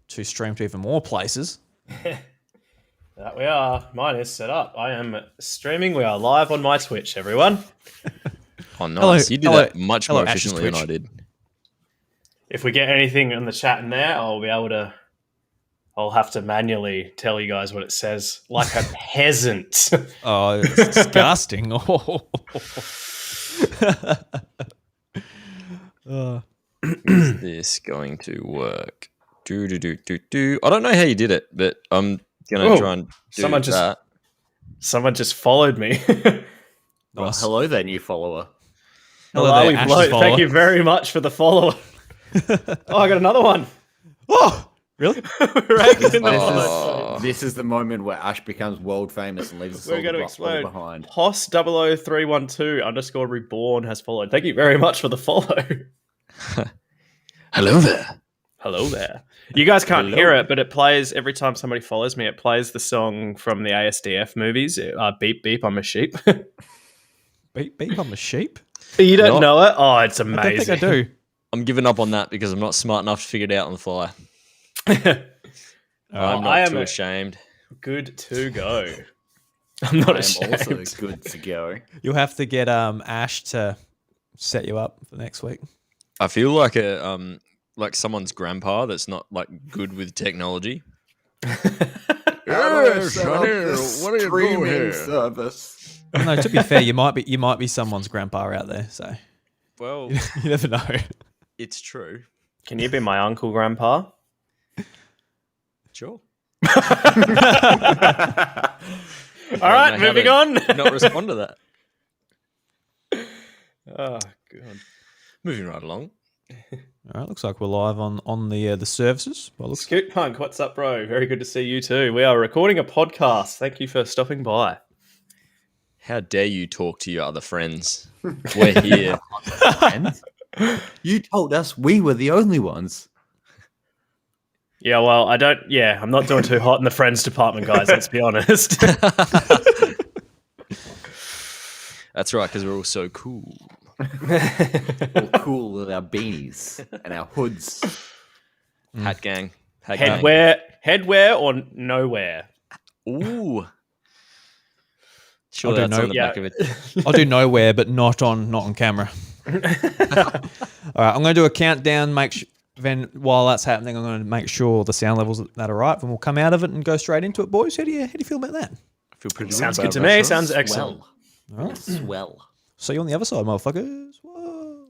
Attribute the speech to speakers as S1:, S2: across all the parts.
S1: to stream to even more places.
S2: That we are. Mine is set up. I am streaming. We are live on my Twitch, everyone.
S3: Oh, nice.
S1: Hello,
S3: You did that much more
S1: Ash's
S3: efficiently than I
S1: Twitch.
S3: did.
S2: If we get anything in the chat in there, I'll have to manually tell you guys what it says, like a peasant.
S1: Oh, it's disgusting.
S3: Is this going to work? I don't know how you did it, but I'm going to try and do that.
S2: Someone just followed me.
S4: Well, hello there, new follower.
S1: Hello there, Ash's follower.
S2: Thank you very much for the follower. Oh, I got another one.
S1: Oh, really?
S4: This is the moment where Ash becomes world famous and leaves us all
S2: We're going to
S4: all
S2: explode.
S4: behind.
S2: Pos 00312_reborn has followed. Thank you very much for the follow.
S3: Hello there.
S2: Hello there. You guys can't hear it, but it plays every time somebody follows me. It plays the song from the ASDF movies. Beep, beep, I'm a sheep.
S1: Beep, beep, I'm a sheep.
S2: You don't know it? Oh, it's amazing.
S1: I don't think I do.
S3: I'm giving up on that because I'm not smart enough to figure it out on the fly. I'm not too ashamed.
S2: Good to go. I'm not ashamed.
S4: Also good to go.
S1: You'll have to get Ash to set you up for next week.
S3: I feel like like someone's grandpa that's not like good with technology.
S4: Yes, honey, what are you doing here? Service.
S1: No, to be fair, you might be someone's grandpa out there, so
S3: Well,
S1: you never know.
S3: it's true.
S2: Can you be my uncle, grandpa?
S3: Sure.
S2: All right, moving on.
S3: Not respond to that.
S2: Oh, God.
S3: Moving right along.
S1: All right, looks like we're live on the services. Well,
S2: Scoot Punk, what's up, bro? Very good to see you too. We are recording a podcast. Thank you for stopping by.
S3: How dare you talk to your other friends? We're here.
S4: You told us we were the only ones.
S2: Yeah, well, I'm not doing too hot in the friends department, guys, let's be honest.
S3: That's right, because we're all so cool.
S4: All cool with our beanies and our hoods.
S3: Hat gang.
S2: Headwear or nowhere?
S3: Ooh. Sure,
S1: I'll do
S3: that's on the back of it.
S1: I'll do nowhere, but not on camera. All right, I'm going to do a countdown. Then while that's happening, I'm going to make sure the sound levels that are right. Then we'll come out of it and go straight into it, boys. How do you feel about that?
S3: I feel pretty
S2: Sounds good to me. Sounds excellent.
S1: All right.
S4: Swell.
S1: See you on the other side, motherfuckers. Whoa.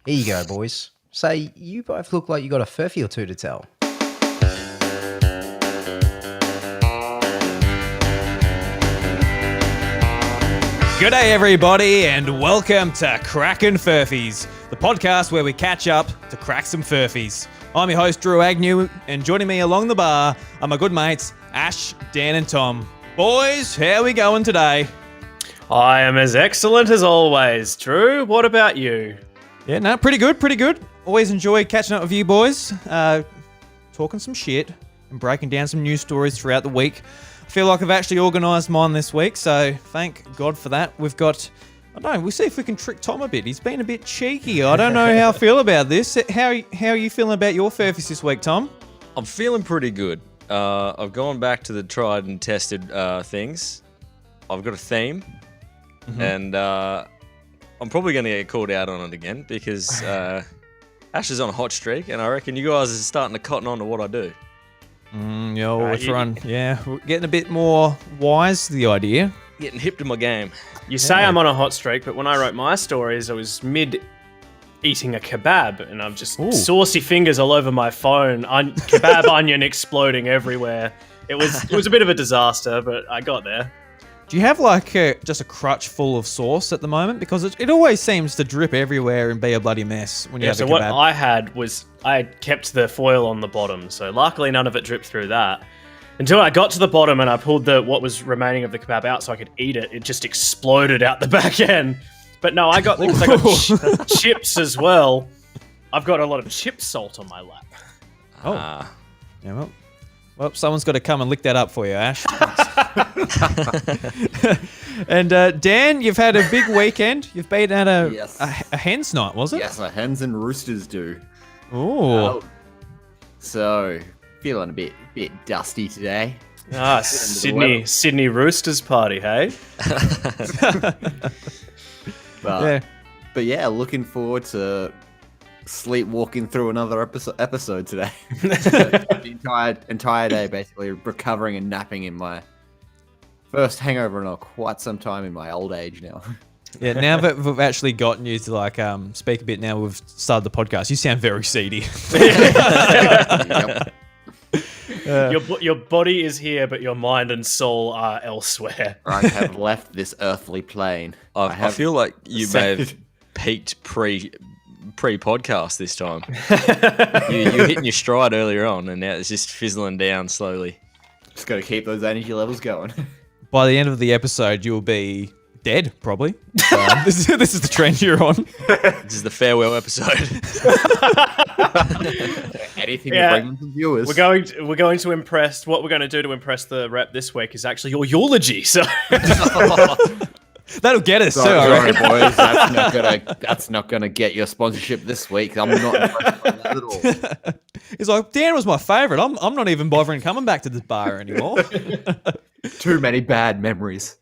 S5: Here you go, boys. Say, you both look like you got a furphy or two to tell.
S1: G'day, everybody, and welcome to Crackin Furphys, the podcast where we catch up to crack some furphies. I'm your host, Drew Agnew, and joining me along the bar are my good mates, Ash, Dan, and Tom. Boys, how we going today?
S2: I am as excellent as always. Drew, what about you?
S1: Yeah, no, pretty good. Always enjoy catching up with you boys, talking some shit and breaking down some news stories throughout the week. I feel like I've actually organised mine this week, so thank God for that. We've got, I don't know, we'll see if we can trick Tom a bit. He's been a bit cheeky. I don't know how I feel about this. How are you feeling about your furphys this week, Tom?
S3: I'm feeling pretty good. I've gone back to the tried and tested things. I've got a theme. and I'm probably going to get called out on it again because Ash is on a hot streak, and I reckon you guys are starting to cotton on to what I do.
S1: Yeah, we're trying. Yeah, we're getting a bit more wise to the idea.
S3: Getting hip to my game.
S2: You say I'm on a hot streak, but when I wrote my stories, I was mid eating a kebab, and I'm just saucy fingers all over my phone. Kebab onion exploding everywhere. It was a bit of a disaster, but I got there.
S1: Do you have like just a crutch full of sauce at the moment? Because it always seems to drip everywhere and be a bloody mess when you have a kebab.
S2: So what I had was I had kept the foil on the bottom, so luckily none of it dripped through that. Until I got to the bottom and I pulled what was remaining of the kebab out so I could eat it, it just exploded out the back end. But no, I got chips as well. I've got a lot of chip salt on my lap.
S1: Yeah, well, someone's got to come and lick that up for you, Ash. And Dan, you've had a big weekend. You've been at a hen's night, was it?
S4: Yes, a hens and roosters do.
S1: Ooh.
S4: So, feeling a bit dusty today.
S2: Sydney Roosters party, hey?
S4: But yeah, looking forward to sleepwalking through another episode today. The entire day basically recovering and napping in my first hangover in quite some time in my old age now.
S1: Yeah, now that we've actually gotten you to like speak a bit now we've started the podcast, you sound very seedy.
S4: Yep.
S2: Your body is here, but your mind and soul are elsewhere.
S4: I have left this earthly plane.
S3: I feel like you may have peaked pre-podcast this time. You're hitting your stride earlier on, and now it's just fizzling down slowly.
S4: Just got to keep those energy levels going.
S1: By the end of the episode, you'll be dead, probably. This is the trend you're on.
S3: This is the farewell episode.
S4: Anything to bring them to viewers.
S2: We're going to impress. What we're going to do to impress the rep this week is actually your eulogy. So
S1: that'll get us.
S4: Sorry, boys. That's not gonna get your sponsorship this week. I'm not impressed by that at all.
S1: He's like, Dan was my favourite. I'm not even bothering coming back to this bar anymore.
S4: Too many bad memories.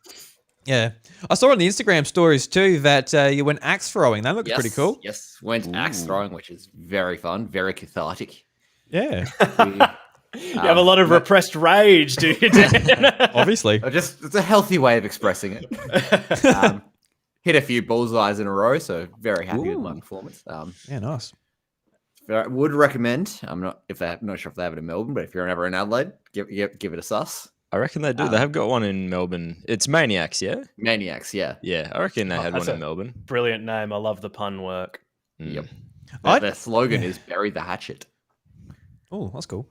S1: Yeah. I saw on the Instagram stories too that you went axe throwing. That looked pretty cool.
S4: Yes, went axe throwing, which is very fun, very cathartic.
S1: Yeah.
S2: You have a lot of repressed rage, do you, Dan?
S1: Obviously.
S4: It's a healthy way of expressing it. Hit a few bullseyes in a row, so very happy with my performance.
S1: Yeah, nice.
S4: I would recommend. I'm not sure if they have it in Melbourne, but if you're ever in Adelaide, give it a sus.
S3: I reckon they do. They have got one in Melbourne. It's Maniacs, yeah?
S4: Maniacs, yeah.
S3: Yeah, I reckon they had one in Melbourne.
S2: Brilliant name. I love the pun work.
S4: Yep. Their slogan is "Bury the hatchet."
S1: Oh, that's cool.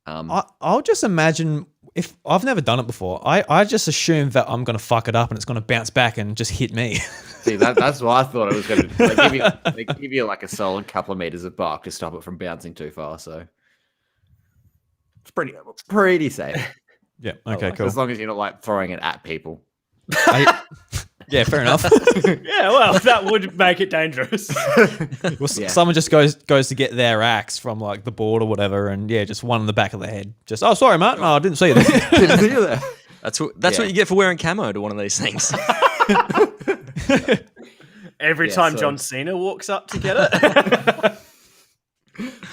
S1: I'll just imagine if I've never done it before. I just assume that I'm going to fuck it up and it's going to bounce back and just hit me.
S4: See, that's what I thought it was going to do. They give you like a solid couple of meters of bark to stop it from bouncing too far. So it's pretty safe.
S1: Yeah. Okay. Cool.
S4: As long as you're not like throwing it at people.
S1: Yeah, fair enough.
S2: Yeah, well, that would make it dangerous.
S1: Someone just goes to get their axe from like the board or whatever, and just one in the back of the head. Just sorry, mate. No, I didn't see you there.
S4: Didn't see you there.
S3: That's what you get for wearing camo to one of these things.
S2: Every time John Cena walks up to get it.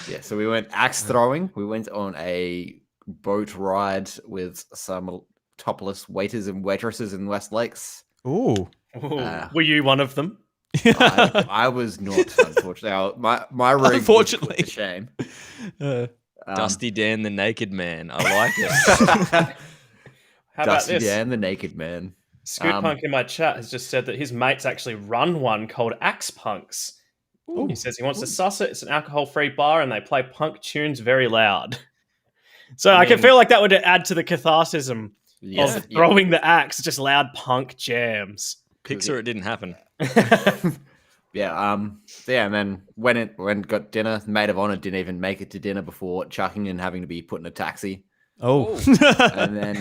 S4: Yeah, so we went axe throwing. We went on a boat ride with some topless waiters and waitresses in West Lakes.
S1: Ooh.
S2: Were you one of them?
S4: I was not, unfortunately. My rig
S1: unfortunately.
S4: was a shame.
S3: Dusty Dan the Naked Man. I like it.
S2: How
S4: Dusty
S2: about this?
S4: Dan the Naked Man.
S2: Scoot Punk in my chat has just said that his mates actually run one called Axe Punks. Ooh. He says he wants to suss it. It's an alcohol-free bar and they play punk tunes very loud. So I can feel like that would add to the catharsism of throwing the axe, just loud punk jams.
S3: Pixar, it didn't happen.
S4: And then went got dinner. Maid of honor didn't even make it to dinner before chucking and having to be put in a taxi.
S1: Oh.
S4: And then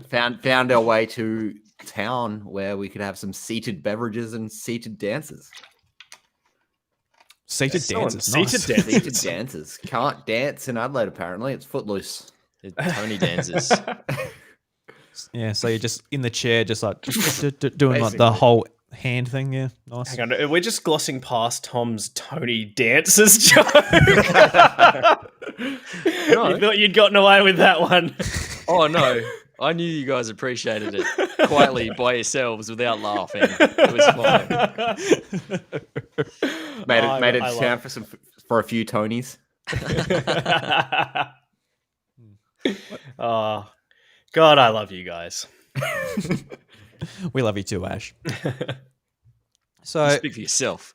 S4: found our way to town where we could have some seated beverages and seated dances.
S1: Seated dances. Nice.
S4: Seated dances. Can't dance in Adelaide, apparently. It's footloose.
S3: Tony dances.
S1: Yeah, so you're just in the chair, just like doing like the whole hand thing. Yeah, nice.
S2: Hang on, we're just glossing past Tom's Tony dances joke.
S3: No.
S2: You thought you'd gotten away with that one.
S3: Oh no, I knew you guys appreciated it quietly by yourselves without laughing. It was fine.
S4: Made it
S2: I
S4: sound for a few Tonys.
S2: Oh, God, I love you guys.
S1: We love you too, Ash. So,
S3: Speak for yourself.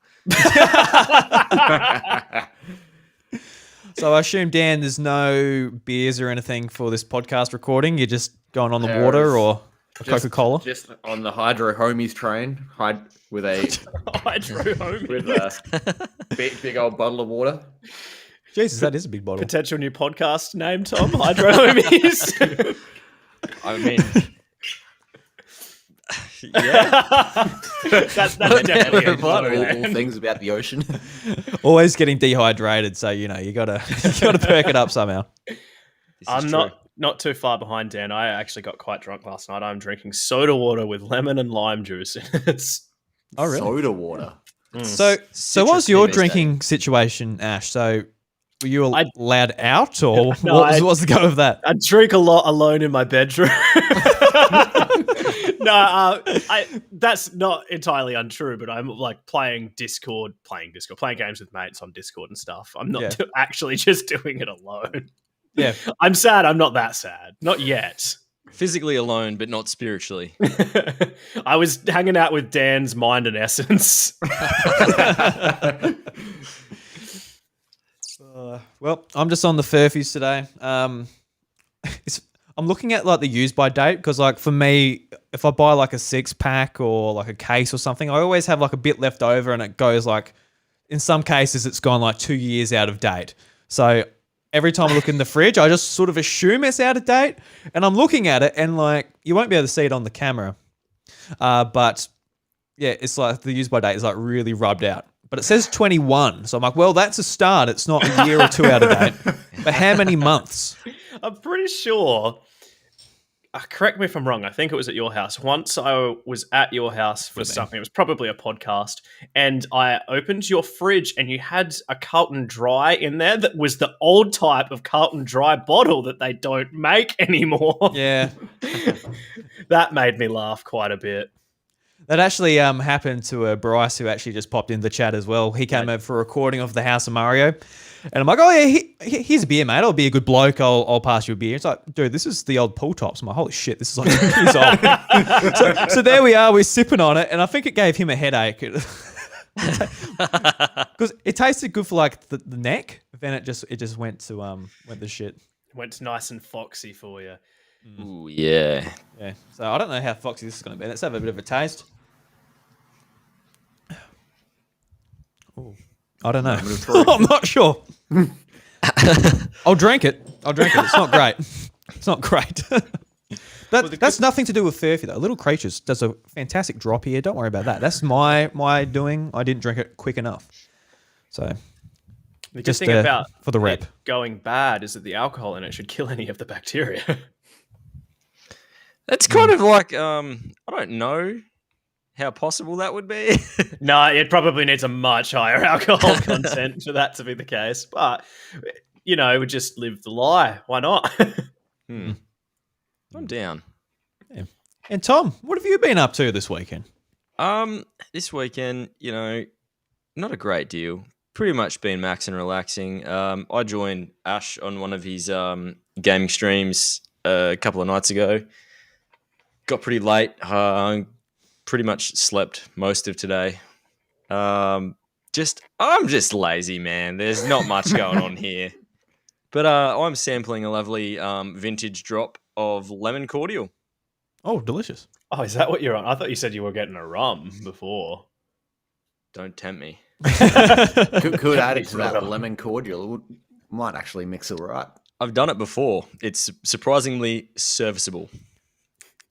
S1: so I assume, Dan, there's no beers or anything for this podcast recording. You're just going on the water or a Coca-Cola?
S4: Just on the Hydro Homies train, with a big old bottle of water.
S1: Jesus, that is a big bottle.
S2: Potential new podcast name, Tom. Hydro Homies.
S3: I mean, yeah.
S2: that's definitely a
S4: all things about the ocean.
S1: Always getting dehydrated, so you gotta perk it up somehow.
S2: I'm not too far behind, Dan. I actually got quite drunk last night. I'm drinking soda water with lemon and lime juice.
S1: Oh, really?
S4: Soda water.
S1: So what was your drinking situation, Ash? So were you allowed out, or
S2: No,
S1: what was the go of that?
S2: I drink a lot alone in my bedroom. No, that's not entirely untrue, but I'm like playing games with mates on Discord and stuff. I'm not actually just doing it alone.
S1: Yeah.
S2: I'm sad. I'm not that sad. Not yet.
S3: Physically alone, but not spiritually.
S2: I was hanging out with Dan's mind and essence.
S1: Well, I'm just on the Furphys today. I'm looking at like the use by date because like for me, if I buy like a 6-pack or like a case or something, I always have like a bit left over and it goes like, in some cases it's gone like 2 years out of date. So every time I look in the fridge, I just sort of assume it's out of date and I'm looking at it and like, you won't be able to see it on the camera. But yeah, it's like the use by date is like really rubbed out. But it says 21. So I'm like, well, that's a start. It's not a year or two out of date. But how many months?
S2: I'm pretty sure. Correct me if I'm wrong. I think it was at your house. Once I was at your house for something. It was probably a podcast. And I opened your fridge and you had a Carlton Dry in there that was the old type of Carlton Dry bottle that they don't make anymore.
S1: Yeah.
S2: That made me laugh quite a bit.
S1: That actually happened to Bryce, who actually just popped in the chat as well. He came over for a recording of the House of Mario. And I'm like, oh, yeah, here's a beer, mate. I'll be a good bloke. I'll pass you a beer. It's like, dude, this is the old pull tops. I'm like, holy shit, this is like 2 years old. so there we are. We're sipping on it. And I think it gave him a headache. Because it tasted good for like the neck. Then it just went to shit.
S2: Went nice and foxy for you.
S3: Ooh, yeah.
S1: Yeah. So I don't know how foxy this is going to be. Let's have a bit of a taste. Ooh. I don't know. I'm not sure. I'll drink it. It's not great. It's not great. That's nothing to do with Furphy though. Little Creatures does a fantastic drop here. Don't worry about that. That's my doing. I didn't drink it quick enough. So
S2: The good thing about
S1: for the rep
S2: it going bad is that the alcohol in it should kill any of the bacteria.
S3: That's kind of like, I don't know how possible that would be.
S2: No, it probably needs a much higher alcohol content for that to be the case. But, we just live the lie. Why not?
S3: I'm down.
S1: Yeah. And Tom, what have you been up to this weekend?
S3: This weekend, not a great deal. Pretty much been max and relaxing. I joined Ash on one of his gaming streams a couple of nights ago. Got pretty late. Pretty much slept most of today. I'm just lazy, man. There's not much going on here. But I'm sampling a lovely vintage drop of lemon cordial.
S1: Oh, delicious.
S2: Oh, is that what you're on? I thought you said you were getting a rum before.
S3: Don't tempt me.
S4: Could add it to that lemon cordial. It might actually mix it right.
S3: I've done it before. It's surprisingly serviceable.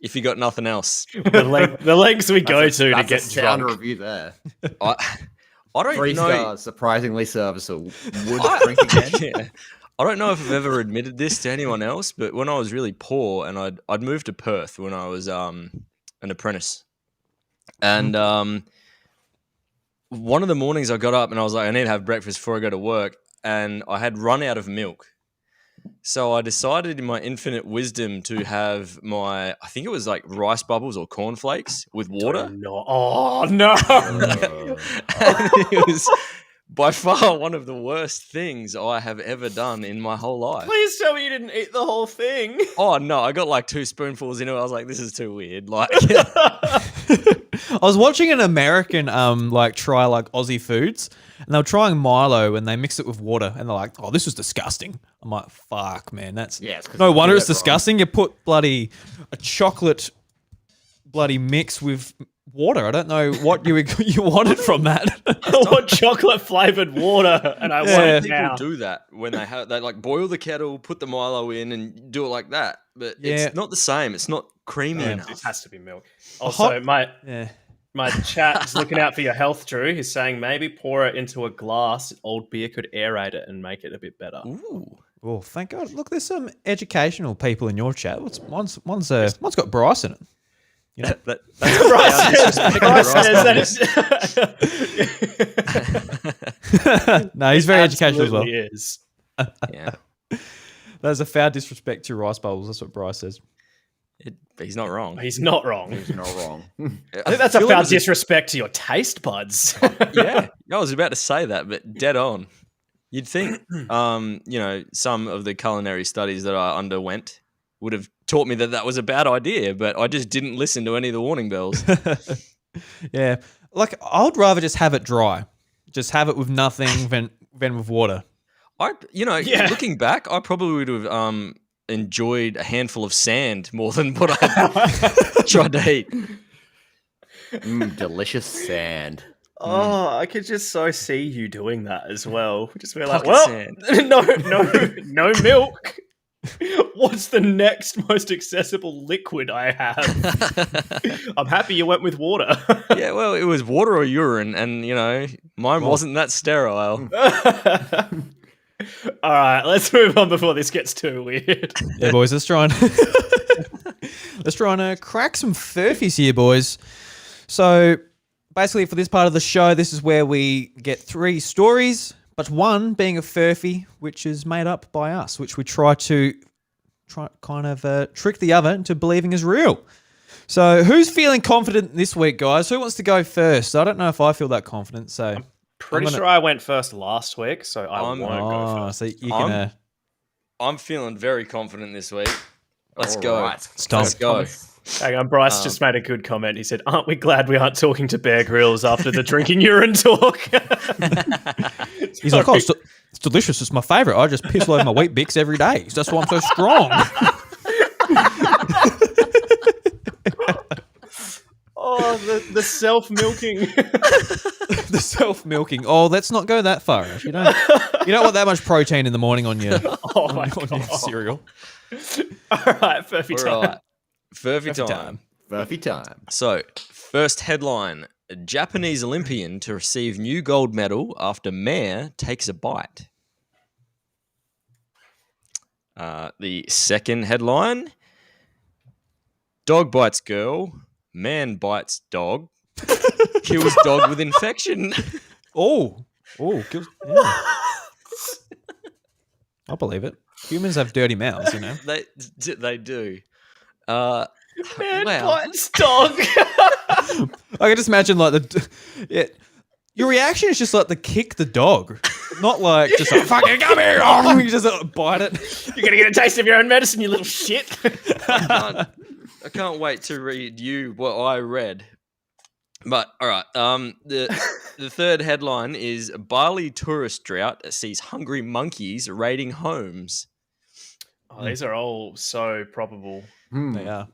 S3: If you got nothing else.
S2: The lengths we go to get
S4: a sound
S2: drunk.
S4: review there.
S3: I don't
S4: 3
S3: know.
S4: stars, surprisingly serviceable. Would drink again.
S3: Yeah. I don't know if I've ever admitted this to anyone else, but when I was really poor and I'd moved to Perth when I was an apprentice, and one of the mornings I got up and I was like, I need to have breakfast before I go to work, and I had run out of milk. So I decided in my infinite wisdom to have I think it was like rice bubbles or cornflakes with water.
S2: No. Oh, no.
S3: And it was by far one of the worst things I have ever done in my whole life.
S2: Please tell me you didn't eat the whole thing.
S3: Oh, no. I got like 2 spoonfuls into it. I was like, this is too weird. Like,
S1: I was watching an American try like Aussie foods, and they were trying Milo and they mix it with water, and they're like, "Oh, this is disgusting." I'm like, "Fuck, man, that's no wonder it's disgusting." You put bloody a chocolate bloody mix with water. I don't know what you wanted from that.
S2: I want chocolate flavored water, and I want it now.
S3: People do that when they like boil the kettle, put the Milo in, and do it like that. But it's not the same. It's not creamy enough.
S2: It has to be milk. Also, my chat is looking out for your health, Drew. He's saying maybe pour it into a glass. Old beer could aerate it and make it a bit better.
S1: Ooh. Oh, thank God. Look, there's some educational people in your chat. One's got Bryce in it. You know?
S3: That's
S1: No, he's very educational as well.
S2: He is.
S3: Yeah.
S1: That's a foul disrespect to rice bubbles. That's what Bryce says.
S3: He's not wrong.
S2: He's not wrong.
S4: He's not wrong.
S2: I think that's a foul disrespect to your taste buds.
S3: Yeah, I was about to say that, but dead on. You'd think, some of the culinary studies that I underwent would have taught me that was a bad idea, but I just didn't listen to any of the warning bells.
S1: Yeah, like I would rather just have it dry, just have it with nothing than with water.
S3: Looking back, I probably would have enjoyed a handful of sand more than what I tried to eat.
S4: Delicious sand.
S2: Oh, I could just so see you doing that as well. Just be like,
S3: Sand.
S2: no milk. What's the next most accessible liquid I have? I'm happy you went with water.
S3: Yeah, well, it was water or urine, and mine wasn't that sterile.
S2: All right, let's move on before this gets too weird.
S1: Yeah, boys, let's try and crack some furphys here, boys. So basically, for this part of the show, this is where we get 3 stories, but one being a furphy, which is made up by us, which we try kind of trick the other into believing is real. So who's feeling confident this week, guys? Who wants to go first? I don't know if I feel that confident, so...
S2: Pretty sure I went first last week, so I won't go first.
S1: So you can,
S3: I'm feeling very confident this week. Let's go.
S4: Right.
S3: Let's go.
S2: Hang on, Bryce just made a good comment. He said, "Aren't we glad we aren't talking to Bear Grylls after the drinking urine talk?"
S1: He's like, "Oh, it's delicious. It's my favourite. I just piss all over my wheat bix every day. That's why I'm so strong."
S2: Oh, the self-milking.
S1: The self-milking. Oh, let's not go that far. You don't want that much protein in the morning on your, on your cereal.
S2: All right, Furphy time.
S3: Right. Furphy time.
S4: Furphy time.
S3: So, first headline. A Japanese Olympian to receive new gold medal after mayor takes a bite. The second headline. Dog bites girl. Man bites dog. Kills dog with infection.
S1: Oh, kills. Yeah. I believe it. Humans have dirty mouths,
S3: They do.
S2: Man bites dog.
S1: I can just imagine your reaction is just like to kick the dog, not like just like fucking come here. You just bite it.
S2: You're gonna get a taste of your own medicine, you little shit.
S3: I can't wait to read you what I read. But all right, the third headline is Bali tourist drought sees hungry monkeys raiding homes.
S2: Oh, these are all so probable.
S1: They are.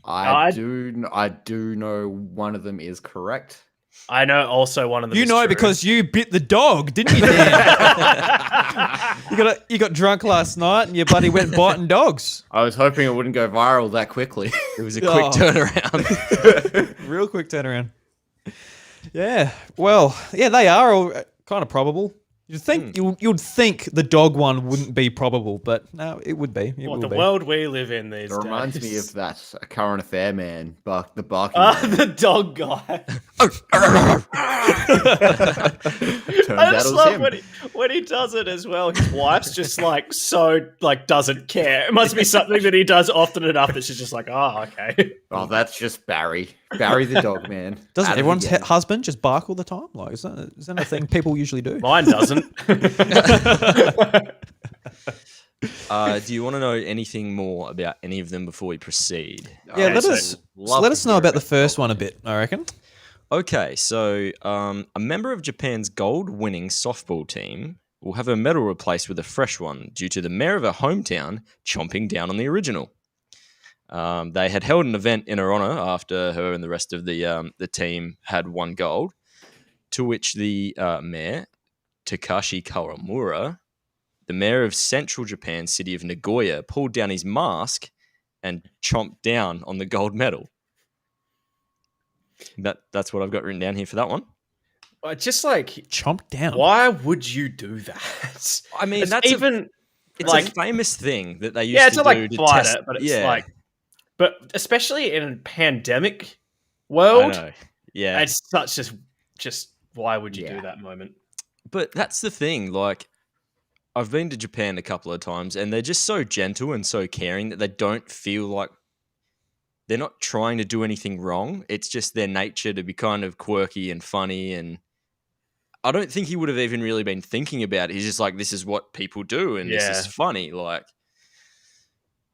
S4: I do know one of them is correct.
S2: I know also one of them.
S1: You
S2: is
S1: know
S2: true.
S1: because you bit the dog, didn't you, Dan? You got drunk last night and your buddy went biting dogs.
S4: I was hoping it wouldn't go viral that quickly.
S3: It was a quick turnaround.
S1: Real quick turnaround. Yeah. Well, yeah, they are all kind of probable. You'd think the dog one wouldn't be probable, but no, it would be. It
S2: What,
S1: will
S2: the
S1: be.
S2: world we live in these
S4: It
S2: days.
S4: reminds me of that A Current Affair man, the barking man.
S2: The dog guy.
S4: Turns
S2: I
S4: out it
S2: just
S4: was
S2: love
S4: him.
S2: when he does it as well. His wife's just doesn't care. It must be something that he does often enough that she's just like, oh, okay.
S4: Oh, that's just Barry. Barry the dog man.
S1: Doesn't
S4: At it
S1: everyone's
S4: again.
S1: husband just bark all the time? Like, is that a thing people usually do?
S2: Mine doesn't.
S3: Do you want to know anything more about any of them before we proceed?
S1: Yeah,
S2: Okay,
S1: let us know about the first one a bit, I reckon.
S3: Okay, so a member of Japan's gold-winning softball team will have her medal replaced with a fresh one due to the mayor of her hometown chomping down on the original. They had held an event in her honor after her and the rest of the team had won gold, to which the mayor, Takashi Kawamura, the mayor of central Japan's city of Nagoya, pulled down his mask and chomped down on the gold medal. That's what I've got written down here for that one.
S2: Just like,
S1: Chomp down.
S2: why would you do that?
S3: I mean,
S2: It's
S3: that's
S2: even
S3: it's
S2: like,
S3: a famous thing that they used to
S2: to
S3: do to
S2: fight
S3: test
S2: it, but it's like, but especially in a pandemic world,
S3: I know. Yeah,
S2: it's such just why would you
S4: Yeah.
S2: do that moment?
S3: but that's the thing. Like, I've been to Japan a couple of times, and they're just so gentle and so caring that they don't feel like they're not trying to do anything wrong. It's just their nature to be kind of quirky and funny. And I don't think he would have even really been thinking about it. He's just like, this is what people do, and this is funny. Like,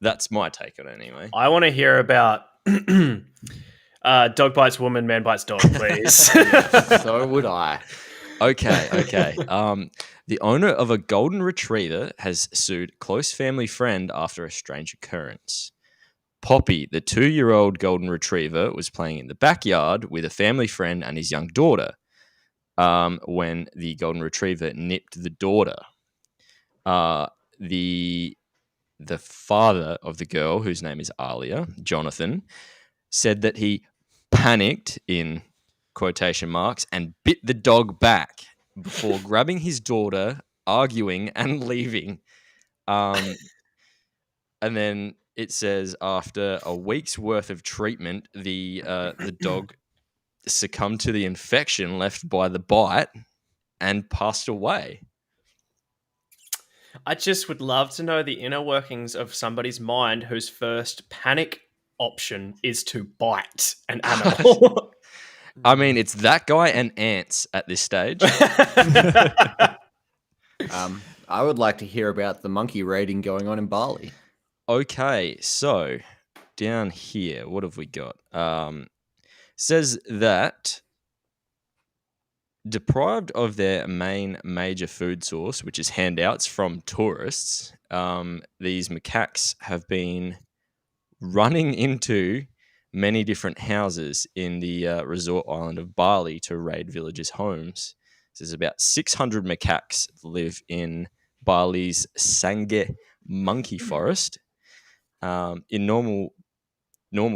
S3: that's my take on it anyway.
S2: I want to hear about dog bites woman, man bites dog, please.
S4: So would I.
S3: Okay. The owner of a golden retriever has sued close family friend after a strange occurrence. Poppy, the 2-year-old golden retriever, was playing in the backyard with a family friend and his young daughter when the golden retriever nipped the daughter. The father of the girl, whose name is Alia, Jonathan, said that he panicked, in quotation marks, and bit the dog back before grabbing his daughter, arguing, and leaving. And then it says after a week's worth of treatment, the dog succumbed to the infection left by the bite and passed away.
S2: I just would love to know the inner workings of somebody's mind whose first panic option is to bite an animal.
S3: I mean, it's that guy and ants at this stage.
S4: I would like to hear about the monkey raiding going on in Bali.
S3: Okay, so down here, what have we got? Says that deprived of their main major food source, which is handouts from tourists, these macaques have been running into many different houses in the resort island of Bali to raid villagers' homes. So there's about 600 macaques that live in Bali's Sange monkey forest. In normal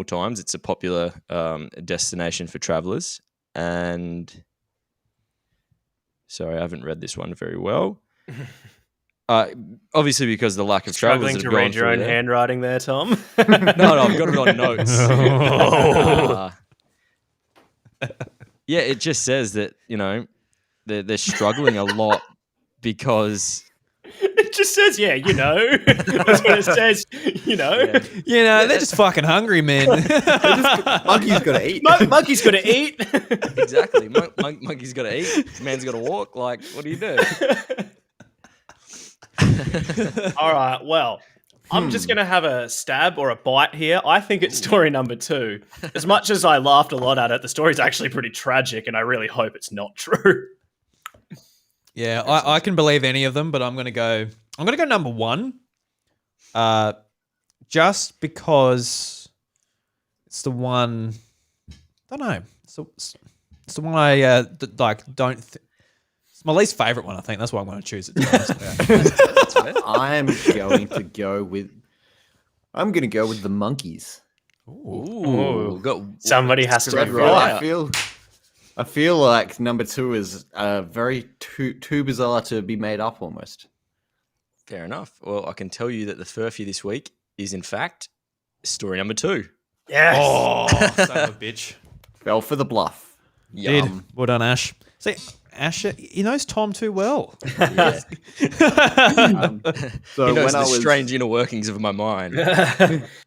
S3: times, it's a popular destination for travelers. And sorry, I haven't read this one very well. Obviously, because the lack of travelers
S2: Struggling
S3: that
S2: to
S3: have gone
S2: read your
S3: through
S2: own
S3: there.
S2: handwriting there, Tom.
S3: No, I've got it on notes. Yeah, it just says that, they're struggling a lot because
S2: It just says, yeah, you know. That's what it says, you know.
S3: Yeah.
S1: They're just fucking hungry, man.
S4: Monkey's got to eat.
S2: Monkey's got to eat.
S3: Exactly. Monkey's got to eat. Man's got to walk. Like, what do you do?
S2: All right, well, I'm just going to have a stab or a bite here. I think it's story number 2. As much as I laughed a lot at it, the story's actually pretty tragic, and I really hope it's not true.
S1: Yeah, I can believe any of them, but I'm gonna go number 1. Just because it's the one. I don't know. It's the one I don't. It's my least favorite one. I think that's why I'm going to choose it.
S4: I'm going to go with the monkeys.
S3: Ooh,
S2: Somebody has to be
S4: Trevor,
S2: right.
S4: I feel I feel like number 2 is very too bizarre to be made up almost.
S3: Fair enough. Well, I can tell you that the furphy this week is, in fact, story number 2.
S2: Yes.
S1: Oh, son of a bitch.
S4: Fell for the bluff.
S1: Did. Well done, Ash. See, Ash, he knows Tom too well.
S3: Yeah.
S4: So
S3: He knows
S4: when
S3: the
S4: I was
S3: strange inner workings of my mind.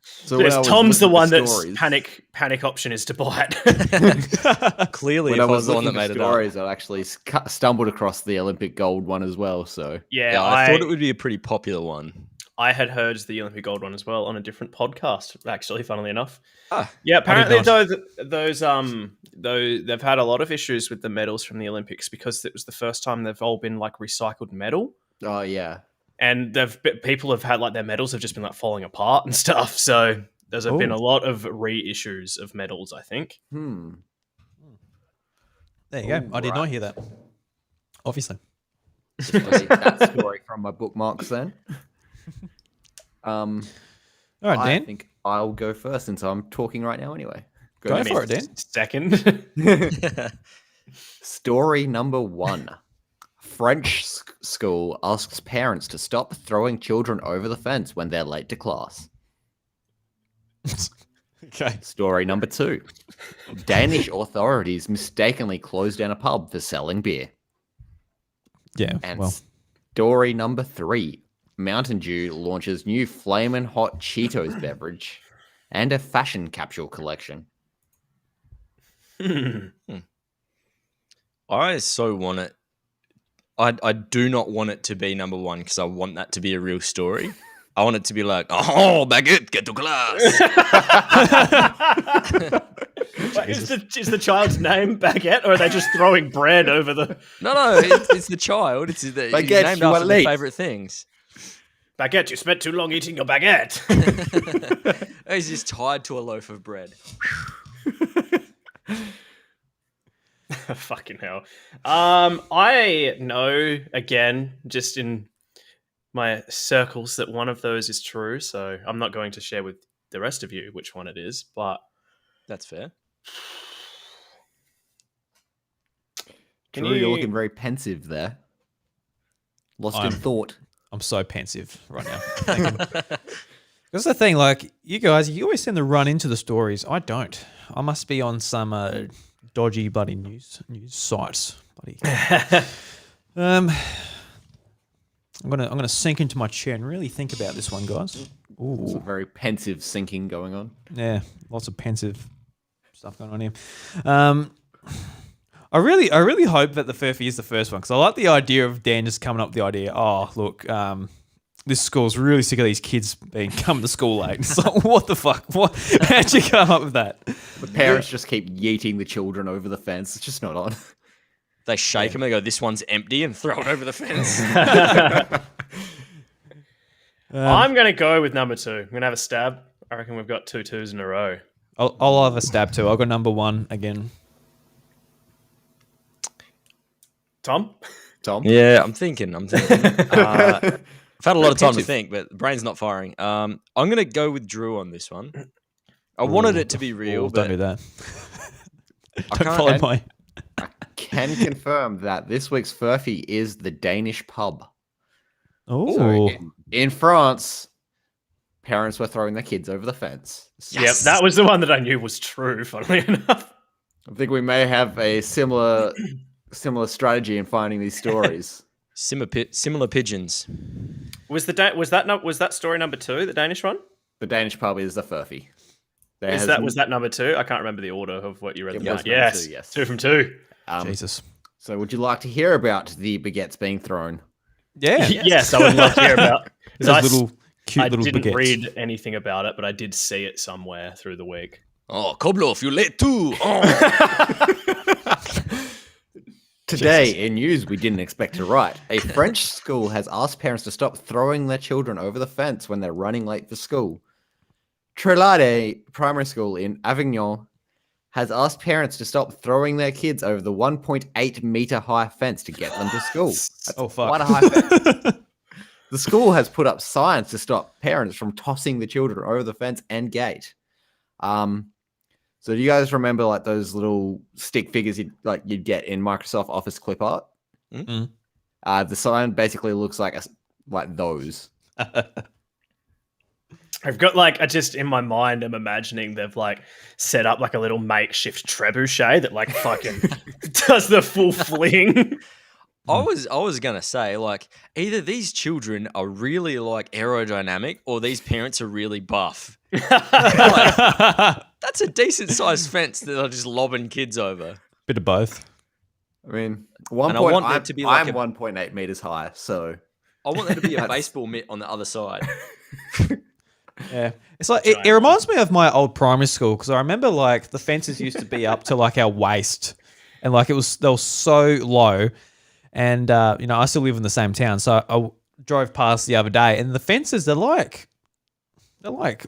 S4: so when I was
S2: Tom's the
S4: looking
S2: one
S4: for
S2: that's
S4: stories-
S2: panic option is to buy it.
S3: Clearly,
S4: When
S3: if
S4: I
S3: I was
S4: was
S3: the one
S4: looking
S3: that
S4: for
S3: made it up.
S4: stories, I actually stumbled across the Olympic gold one as well. So
S2: Yeah,
S3: I thought it would be a pretty popular one.
S2: I had heard the Olympic gold one as well on a different podcast, actually, funnily enough.
S3: Ah,
S2: Yeah, apparently
S1: not.
S2: those they've had a lot of issues with the medals from the Olympics because it was the first time they've all been like recycled metal.
S4: oh yeah,
S2: And people have had like their medals have just been like falling apart and stuff. So there's been a lot of reissues of medals, I think.
S4: hmm.
S1: There you go. I did not hear that. Obviously.
S4: Delete that story from my bookmarks then.
S1: All right,
S4: I
S1: Dan.
S4: think I'll go first since I'm talking right now anyway.
S1: Go for it, Dan.
S2: Second.
S4: Story number 1. French school asks parents to stop throwing children over the fence when they're late to class.
S1: Okay.
S4: Story number 2. Danish authorities mistakenly closed down a pub for selling beer.
S1: Yeah.
S4: And
S1: Well,
S4: story number 3. Mountain Dew launches new Flamin' Hot Cheetos beverage and a fashion capsule collection.
S3: I so want it. I do not want it to be number 1 because I want that to be a real story. I want it to be like, oh, baguette, get to class.
S2: Wait, is the child's name Baguette, or are they just throwing bread over the
S3: No, it's the child. It's the, he's
S4: Baguette,
S3: named
S4: you are
S3: after their
S4: late.
S3: favorite things.
S2: Baguette? You spent too long eating your baguette.
S3: He's just tied to a loaf of bread.
S2: Fucking hell. I know again, just in my circles, that one of those is true. So I'm not going to share with the rest of you which one it is, but
S3: That's fair.
S4: Drew, you're looking very pensive there. Lost in
S1: I'm-
S4: thought.
S1: I'm so pensive right now. That's the thing. Like, you guys, you always tend to run into the stories. I don't. I must be on some dodgy bloody news sites. Bloody. I'm gonna sink into my chair and really think about this one, guys.
S4: There's a
S1: Ooh,
S4: very pensive sinking going on.
S1: yeah, lots of pensive stuff going on here. I really hope that the Furphy is the first one because I like the idea of Dan just coming up with the idea. Oh, look, this school's really sick of these kids coming to school late. It's like, what the fuck? What? How'd you come up with that?
S4: The parents just keep yeeting the children over the fence. It's just not on.
S3: They shake them. They go, "This one's empty," and throw it over the fence.
S2: I'm going to go with number 2. I'm going to have a stab. I reckon we've got 2 2s in a row.
S1: I'll have a stab too. I'll go number 1 again.
S2: Tom?
S4: Tom?
S3: Yeah, I'm thinking. I've had a lot of time to think, but the brain's not firing. I'm going to go with Drew on this one. I wanted it to be real,
S1: Ooh,
S3: but
S1: don't do that.
S3: I
S1: Don't
S3: can't.
S1: follow my.
S4: Can confirm that this week's Furphy is the Danish pub.
S1: Oh,
S4: So in France, parents were throwing their kids over the fence.
S2: Yep, that was the one that I knew was true, funnily enough.
S4: I think we may have a similar strategy in finding these stories.
S3: Similar pigeons.
S2: Was that story number 2, the Danish one?
S4: The Danish pub is the Furphy.
S2: Was that number 2? I can't remember the order of what you read.
S4: It
S2: them
S4: was
S2: out.
S4: number
S2: Yes,
S4: 2, yes.
S2: 2 from 2.
S1: Jesus.
S4: So would you like to hear about the baguettes being thrown?
S1: Yeah.
S2: Yes, I would love to hear about. 'Cause
S1: Those little cute
S2: I
S1: little
S2: didn't
S1: baguettes.
S2: read anything about it, but I did see it somewhere through the week.
S3: Oh, Kobloff, you late too. Oh.
S4: Today, in news we didn't expect to write, a French school has asked parents to stop throwing their children over the fence when they're running late for school. Trelade Primary School in Avignon has asked parents to stop throwing their kids over the 1.8 meter high fence to get them to school. That's
S1: Oh, fuck.
S4: quite a high fence. The school has put up signs to stop parents from tossing the children over the fence and gate. So do you guys remember like those little stick figures you'd get in Microsoft Office clip art?
S1: Mm.
S4: The sign basically looks like those.
S2: I've got like, I just in my mind am imagining they've like set up like a little makeshift trebuchet that like fucking does the full fling.
S3: I was gonna say, like, either these children are really like aerodynamic or these parents are really buff. Like, that's a decent sized fence that they're just lobbing kids over.
S1: Bit of both.
S4: I mean,
S3: I want there to be like
S4: I'm 1.8 meters high, so
S3: I want there to be a baseball mitt on the other side.
S1: Yeah, it's like it reminds me of my old primary school because I remember like the fences used to be up to like our waist, and like they were so low, and I still live in the same town, so I drove past the other day, and the fences they're like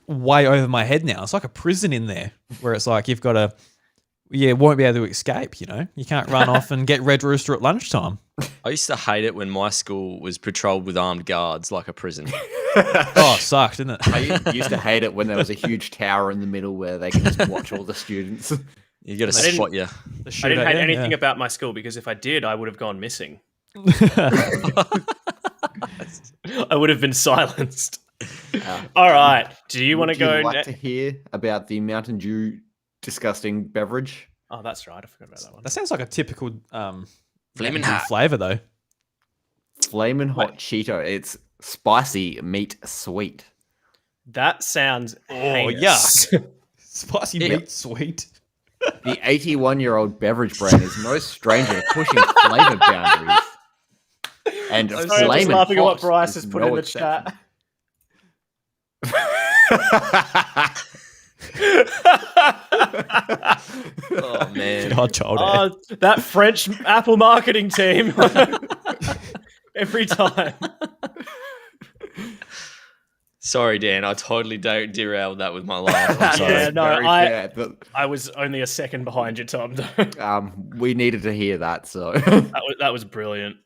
S1: way over my head now. It's like a prison in there where it's like you've got to, won't be able to escape. You can't run off and get Red Rooster at lunchtime.
S3: I used to hate it when my school was patrolled with armed guards like a prison.
S1: Oh, it sucked, didn't it?
S4: I used to hate it when there was a huge tower in the middle where they could just watch all the students.
S3: You got to spot you.
S2: I didn't hate anything about my school because if I did, I would have gone missing. I would have been silenced. All right. Do you want to go?
S4: Would you like to hear about the Mountain Dew disgusting beverage?
S2: Oh, that's right. I forgot about that one.
S1: That sounds like a typical
S3: Flamin' hot
S1: flavor, though.
S4: Flamin' hot Cheeto. It's spicy meat sweet.
S2: That sounds
S1: yuck. Spicy meat sweet.
S4: The 81-year-old beverage brand is no stranger to pushing flavor boundaries. And
S2: I'm just
S4: Flamin'
S2: laughing at what
S4: Hot
S2: Bryce
S4: is
S2: has put
S4: no
S2: in the
S4: exception.
S3: Oh man!
S2: That French Apple marketing team. Every time.
S3: Sorry, Dan. I totally derailed that with my laugh. I'm sorry.
S2: Yeah, no,
S4: Very fair,
S2: I was only a second behind you, Tom. Though.
S4: we needed to hear that, so
S2: that was brilliant.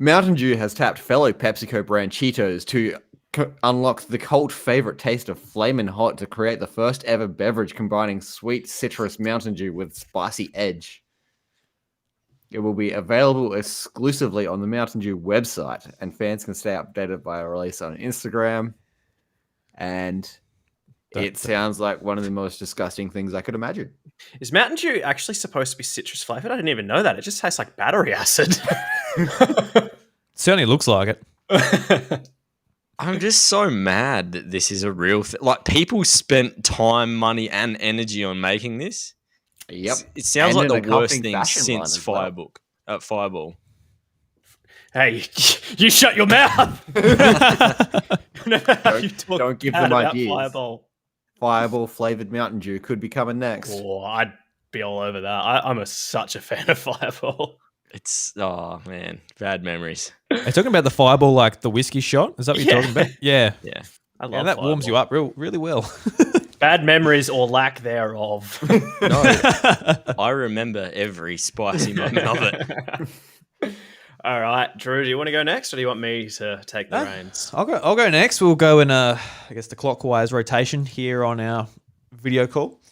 S4: Mountain Dew has tapped fellow PepsiCo brand Cheetos to unlock the cult favorite taste of Flamin' Hot to create the first ever beverage combining sweet citrus Mountain Dew with spicy edge. It will be available exclusively on the Mountain Dew website, and fans can stay updated by a release on Instagram. And it sounds like one of the most disgusting things I could imagine.
S2: Is Mountain Dew actually supposed to be citrus flavored? I didn't even know that. It just tastes like battery acid.
S1: Certainly looks like it.
S3: I'm just so mad that this is a real thing. Like, people spent time, money, and energy on making this.
S4: Yep.
S3: It sounds
S4: And
S3: like the
S4: an
S3: worst
S4: accompanying
S3: thing
S4: fashion line
S3: since
S4: as well.
S3: Fireball.
S2: Hey, you shut your mouth.
S4: Don't give them ideas.
S2: Fireball.
S4: Fireball flavored Mountain Dew could be coming next.
S2: Oh, I'd be all over that. I'm such a fan of Fireball.
S3: It's, oh man, bad memories.
S1: Are you talking about the Fireball, like the whiskey shot? Is that what you're talking about? Yeah.
S3: Yeah.
S2: I love
S1: that
S2: Fireball.
S1: warms you up really well.
S2: Bad memories or lack thereof.
S3: No, I remember every spicy moment of it.
S2: All right, Drew, do you want to go next or do you want me to take the reins?
S1: I'll go next. We'll go in I guess the clockwise rotation here on our video call.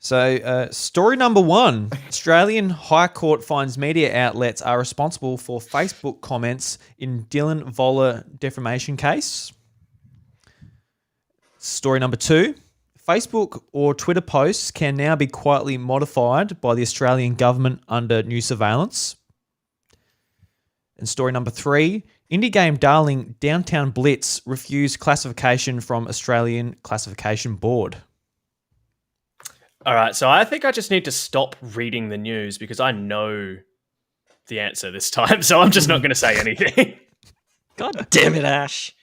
S1: So, story number 1. Australian High Court finds media outlets are responsible for Facebook comments in Dylan Voller defamation case. Story number 2. Facebook or Twitter posts can now be quietly modified by the Australian government under new surveillance. And story number 3. Indie game darling Downtown Blitz refused classification from Australian Classification Board.
S2: All right, so I think I just need to stop reading the news because I know the answer this time, so I'm just not going to say anything.
S3: God damn it, Ash.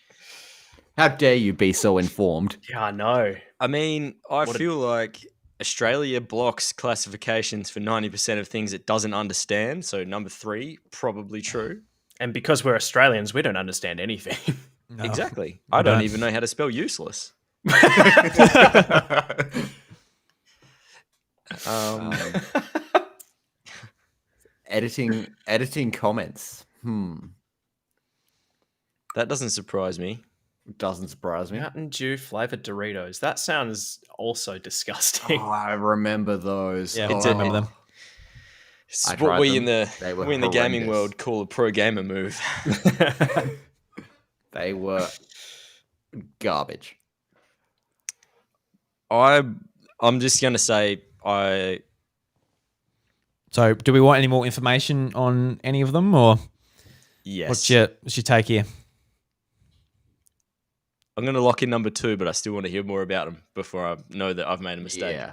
S4: How dare you be so informed?
S2: Yeah, I know.
S3: I mean, I feel like Australia blocks classifications for 90% of things it doesn't understand. So number 3, probably true.
S2: And because we're Australians, we don't understand anything.
S1: No.
S3: Exactly. I don't even know how to spell useless.
S4: Editing comments.
S3: That doesn't surprise me.
S4: Doesn't surprise me.
S2: Mountain Dew flavored Doritos. That sounds also disgusting.
S4: Oh, I remember those.
S1: Yeah,
S4: Oh,
S1: I remember them.
S3: It's
S4: I
S3: what
S4: tried
S3: we
S4: them.
S3: in the
S4: They were
S3: we in the gaming
S4: horrendous.
S3: world call a pro gamer move.
S4: They were garbage.
S3: I'm just gonna say I
S1: So, do we want any more information on any of them, or
S3: yes.
S1: what's your take here?
S3: I'm gonna lock in number 2, but I still want to hear more about them before I know that I've made a mistake.
S4: Yeah.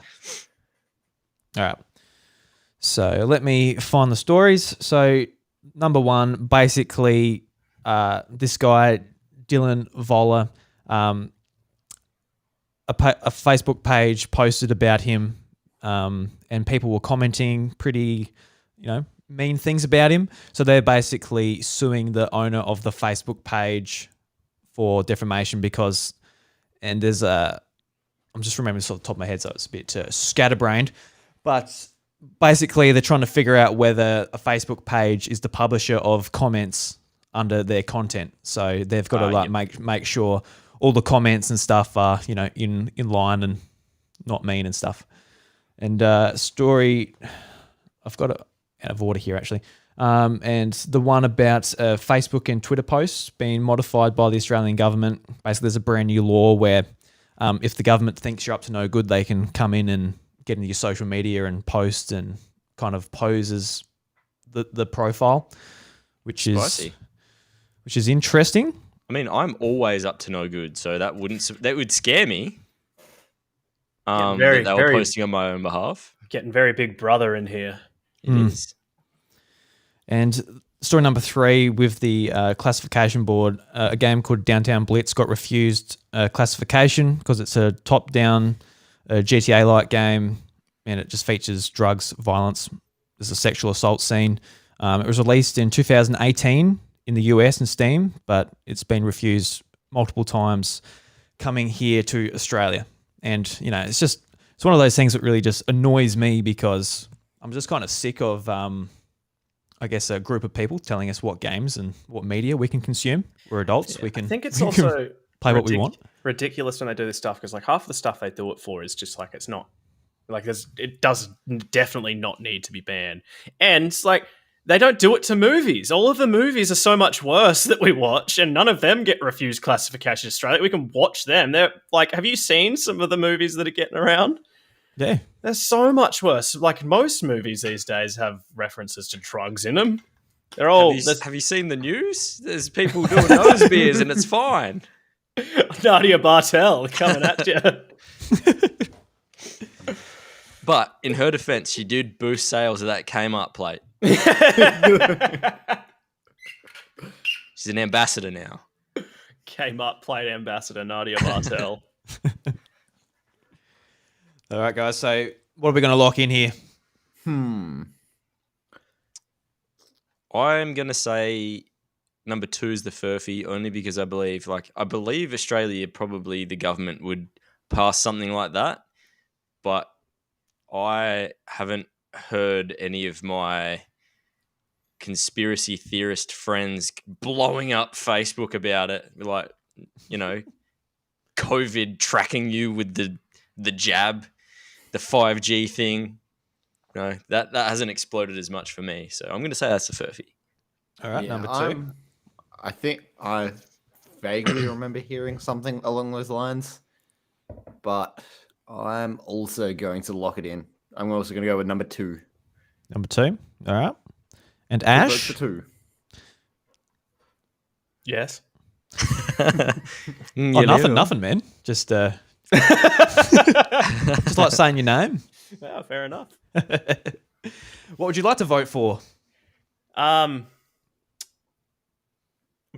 S1: All right. So let me find the stories. So number 1, basically, this guy Dylan Voller, a Facebook page posted about him, and people were commenting pretty, mean things about him. So they're basically suing the owner of the Facebook page for defamation because, and there's I'm just remembering this off the top of my head, so it's a bit scatterbrained, but basically they're trying to figure out whether a Facebook page is the publisher of comments under their content. So they've got to make sure all the comments and stuff are, in line and not mean and stuff. And story, I've got it out of order here actually. And the one about Facebook and Twitter posts being modified by the Australian government. Basically, there's a brand new law where if the government thinks you're up to no good, they can come in and get into your social media and post and kind of pose as the profile, which is interesting.
S3: I mean, I'm always up to no good, so that would scare me. That they were posting on my own behalf.
S2: Getting very big brother in here.
S3: It is.
S1: And story number 3 with the classification board, a game called Downtown Blitz got refused classification because it's a top-down GTA-like game, and it just features drugs, violence. There's a sexual assault scene. It was released in 2018 in the US and Steam, but it's been refused multiple times coming here to Australia. And, it's one of those things that really just annoys me because I'm just kind of sick of, I guess, a group of people telling us what games and what media we can consume. We're adults.
S2: Yeah,
S1: we can.
S2: I think it's also
S1: play what we want.
S2: Ridiculous when they do this stuff because half of the stuff they do it for is just it's not it does definitely not need to be banned, and it's they don't do it to movies. All of the movies are so much worse that we watch, and none of them get refused classification in Australia. We can watch them. They're have you seen some of the movies that are getting around?
S1: Yeah.
S2: They're so much worse. Most movies these days have references to drugs in them. They're all.
S3: Have you seen the news? There's people doing nose beers and it's fine.
S2: Nadia Bartel coming at you.
S3: But in her defense, she did boost sales of that Kmart plate. She's an ambassador now.
S2: Kmart plate ambassador Nadia Bartel.
S1: All right, guys. So what are we going to lock in here?
S3: I'm going to say number 2 is the furphy, only because I believe Australia, probably the government would pass something like that. But I haven't heard any of my conspiracy theorist friends blowing up Facebook about it. COVID tracking you with the jab, the 5G thing. No, that hasn't exploded as much for me. So I'm going to say that's the furphy.
S1: All right, number 2.
S4: I think I vaguely remember hearing something along those lines, but I'm also going to lock it in. I'm also going to go with number 2.
S1: Number 2. All right. And Ash?
S4: Vote for 2.
S2: Yes.
S1: Nothing, man. Just just like saying your name.
S2: Yeah, fair enough.
S1: What would you like to vote for?
S2: I'm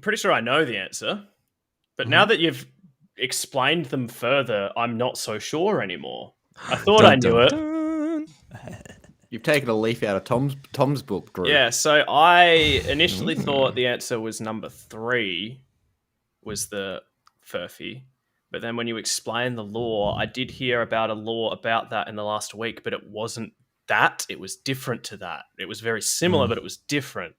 S2: pretty sure I know the answer, but now that you've explained them further, I'm not so sure anymore. I thought I knew it.
S4: You've taken a leaf out of Tom's book, Drew.
S2: Yeah, so I initially thought the answer was number 3, was the furphy. But then when you explain the law, I did hear about a law about that in the last week, but it wasn't that. It was different to that. It was very similar, but it was different.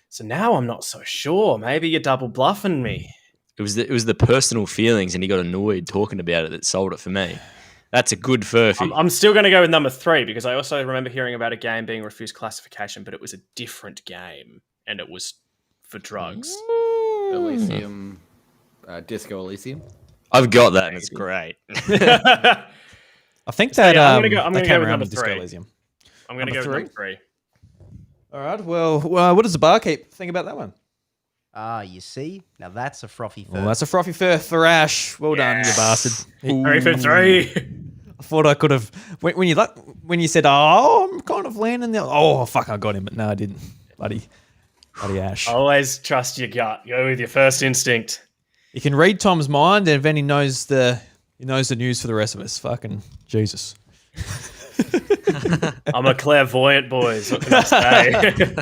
S2: So now I'm not so sure. Maybe you're double bluffing me.
S3: It was the personal feelings, and he got annoyed talking about it that sold it for me. That's a good furphy.
S2: I'm still going to go with number 3 because I also remember hearing about a game being refused classification, but it was a different game and it was for drugs.
S4: Elysium, Disco Elysium.
S3: I've got that, and it's great.
S1: I think
S2: So,
S1: that
S2: yeah, I'm gonna
S1: that
S2: go
S1: came
S2: with
S1: around
S2: number
S1: with Disco
S2: 3.
S1: Elysium.
S2: I'm going to go
S1: Number
S2: with number 3.
S1: All right. Well, what does the barkeep think about that one?
S5: You see? Now that's a frothy fur.
S1: Well, that's a frothy fur for Ash. Well done, you bastard.
S2: 3 for 3.
S1: I thought I could have when you said, "Oh, I'm kind of landing there." Oh, fuck, I got him, but no, I didn't. Bloody Ash.
S2: Always trust your gut. Go with your first instinct.
S1: You can read Tom's mind, and then he knows the news for the rest of us. Fucking Jesus.
S2: I'm a clairvoyant, boys. What can I say?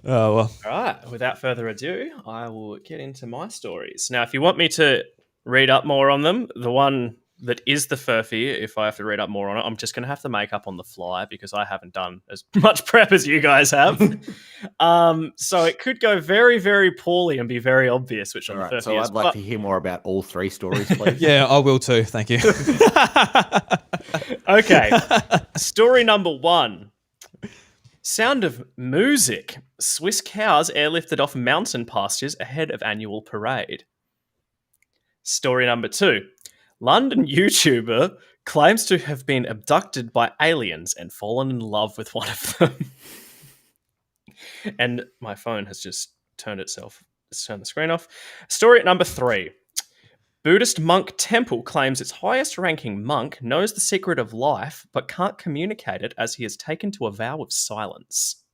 S1: Oh well.
S2: All right. Without further ado, I will get into my stories. Now, if you want me to read up more on them, the one that is the furphy, if I have to read up more on it, I'm just going to have to make up on the fly because I haven't done as much prep as you guys have. So it could go very, very poorly and be very obvious which one the furphy
S4: so
S2: is.
S4: I'd like to hear more about all 3 stories, please.
S1: Yeah, I will too. Thank you.
S2: Okay. Story number 1. Sound of music. Swiss cows airlifted off mountain pastures ahead of annual parade. Story number 2. London YouTuber claims to have been abducted by aliens and fallen in love with one of them. And my phone has just turned the screen off. Story number 3. Buddhist monk temple claims its highest ranking monk knows the secret of life but can't communicate it as he has taken to a vow of silence.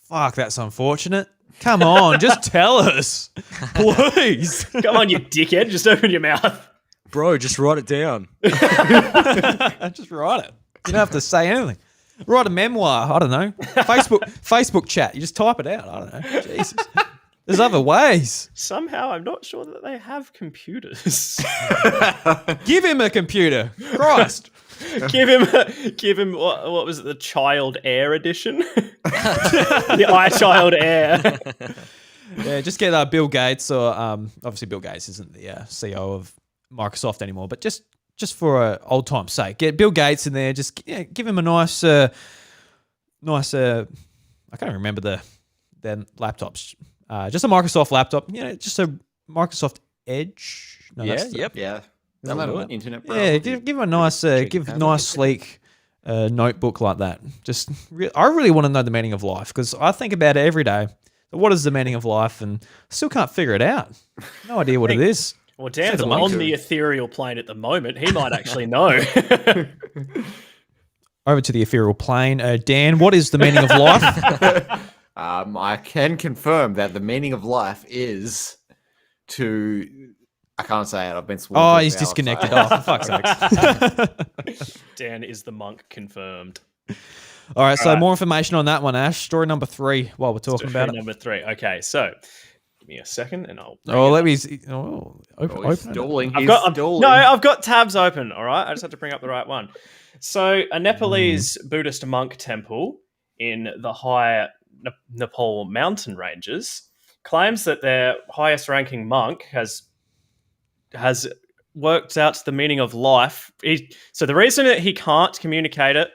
S1: Fuck, that's unfortunate. Come on, just tell us, please.
S2: Come on, you dickhead, just open your mouth.
S3: Bro, just write it down.
S1: Just write it. You don't have to say anything. Write a memoir. I don't know. Facebook chat. You just type it out. I don't know. Jesus. There's other ways.
S2: Somehow, I'm not sure that they have computers.
S1: Give him a computer. Christ.
S2: give him what was it? The Child Air edition, the iChild Air.
S1: Yeah, just get Bill Gates or obviously Bill Gates isn't the CEO of Microsoft anymore, but just for old time's sake, get Bill Gates in there. Just give him a nice. I can't remember the laptops. Just a Microsoft laptop. Just a Microsoft Edge. No,
S3: Yep.
S4: Yeah.
S1: That'll
S4: Internet
S1: Yeah,
S4: browser.
S1: give him a nice, sleek notebook like that. I really want to know the meaning of life because I think about it every day. What is the meaning of life? And I still can't figure it out. No idea what it is.
S2: Well, Dan's
S1: the
S2: on
S1: monkey.
S2: the ethereal plane at the moment. He might actually know.
S1: Over to the ethereal plane. Dan, what is the meaning of life?
S4: I can confirm that the meaning of life is to... I can't say it. I've been sworn.
S1: Oh,
S4: to a
S1: he's
S4: vow,
S1: disconnected.
S4: so-
S1: Oh, for fuck's sake.
S2: Dan is the monk confirmed.
S1: All right, so
S2: All right.
S1: more information on that one, Ash. Story number 3 while we're talking about it.
S2: Number 3. Okay, so give me a second and I'll...
S1: Oh, let me... Open
S4: Oh,
S1: open
S4: he's
S1: it.
S4: stalling.
S2: I've
S4: He's
S2: got
S4: stalling.
S2: no, I've got tabs open. All right, I just have to bring up the right one. So, a Nepalese Buddhist monk temple in the high Nepal mountain ranges claims that their highest-ranking monk has worked out the meaning of life. So the reason that he can't communicate it,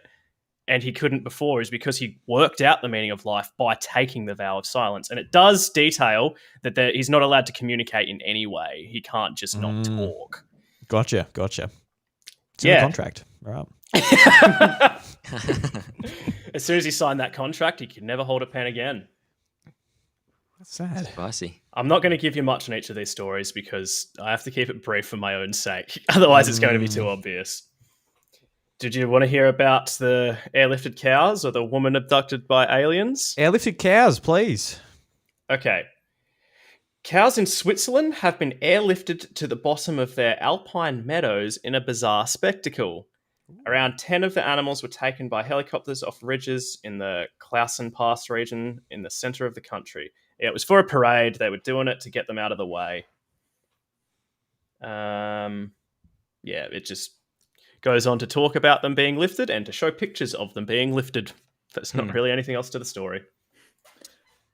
S2: and he couldn't before, is because he worked out the meaning of life by taking the vow of silence. And it does detail that he's not allowed to communicate in any way. He can't just not talk.
S1: Gotcha. It's in the contract. All right.
S2: As soon as he signed that contract, he could never hold a pen again.
S1: That's sad.
S3: Spicy.
S2: I'm not going to give you much on each of these stories because I have to keep it brief for my own sake. Otherwise, it's going to be too obvious. Did you want to hear about the airlifted cows or the woman abducted by aliens?
S1: Airlifted cows, please.
S2: Okay. Cows in Switzerland have been airlifted to the bottom of their alpine meadows in a bizarre spectacle. Around 10 of the animals were taken by helicopters off ridges in the Clausen Pass region in the center of the country. Yeah, it was for a parade. They were doing it to get them out of the way. It just goes on to talk about them being lifted and to show pictures of them being lifted. There's not really anything else to the story.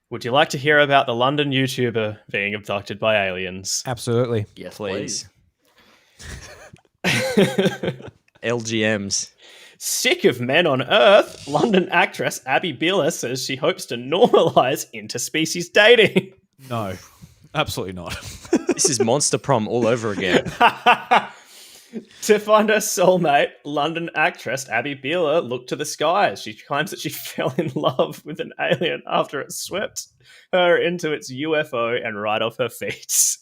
S2: Would you like to hear about the London YouTuber being abducted by aliens?
S1: Absolutely.
S4: Yes,
S3: Please. LGMs.
S2: Sick of men on Earth, London actress Abby Bieler says she hopes to normalise interspecies dating.
S1: No, absolutely not.
S3: This is Monster Prom all over again.
S2: To find her soulmate, London actress Abby Bieler looked to the skies. She claims that she fell in love with an alien after it swept her into its UFO and right off her feet.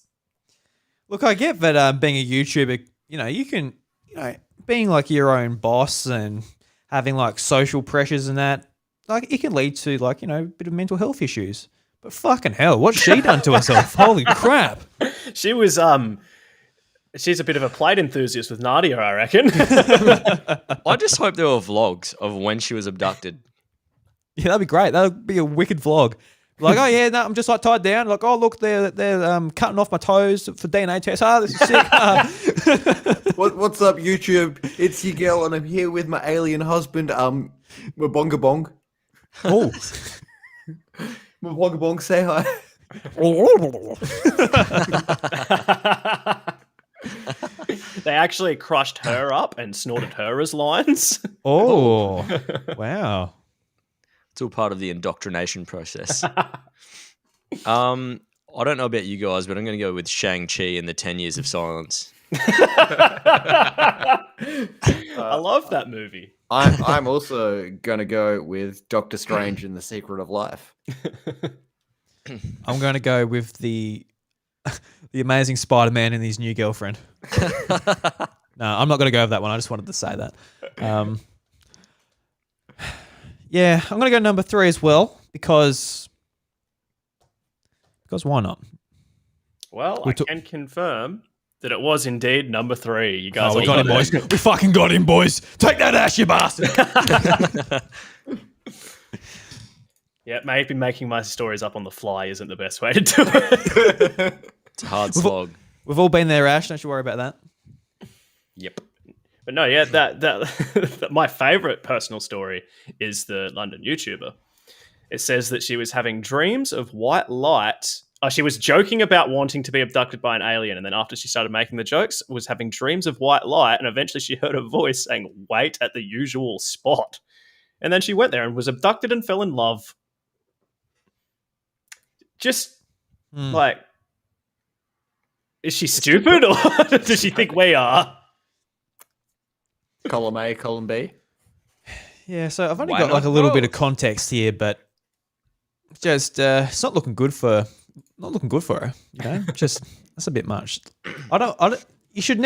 S1: Look, I get that being a YouTuber, you can, being like your own boss and having like social pressures and that, like it can lead to like, a bit of mental health issues. But fucking hell, what's she done to herself? Holy crap.
S2: She was, she's a bit of a plate enthusiast with Nadia, I reckon.
S3: I just hope there were vlogs of when she was abducted.
S1: Yeah, that'd be great. That'd be a wicked vlog. Like, oh yeah, no, I'm just like tied down. Like, oh look, they're cutting off my toes for DNA tests. This is sick.
S4: What's up, YouTube? It's your girl, and I'm here with my alien husband. Mabonga Bong.
S1: Oh,
S4: Mabonga Bong, say hi.
S2: They actually crushed her up and snorted her as lines.
S1: oh, wow.
S3: It's all part of the indoctrination process. I don't know about you guys, but I'm going to go with Shang-Chi and the 10 Years of Silence.
S2: I love that movie.
S4: I'm also gonna go with Doctor Strange and the Secret of Life.
S1: I'm going to go with the Amazing Spider-Man and his new girlfriend. No, I'm not going to go with that one. I just wanted to say that. Yeah, I'm going to go number 3 as well because why not?
S2: Well, I can confirm that it was indeed number 3. You guys,
S1: we got him, boys. We fucking got him, boys. Take that ass, you bastard.
S2: Yeah, maybe making my stories up on the fly isn't the best way to do it.
S3: It's a hard slog.
S1: We've all been there, Ash. Don't you worry about that.
S2: Yep. But no, yeah, that my favorite personal story is the London YouTuber. It says that she was having dreams of white light. She was joking about wanting to be abducted by an alien, and then after she started making the jokes, was having dreams of white light, and eventually she heard a voice saying, "Wait at the usual spot." And then she went there and was abducted and fell in love. Just like, is she stupid or does she think we are?
S4: Column A, column B.
S1: Yeah, so I've only
S3: Why
S1: got like
S3: not
S1: a little bit
S3: both?
S1: of context here, but just it's not looking good for her. Just that's a bit much. I don't. You should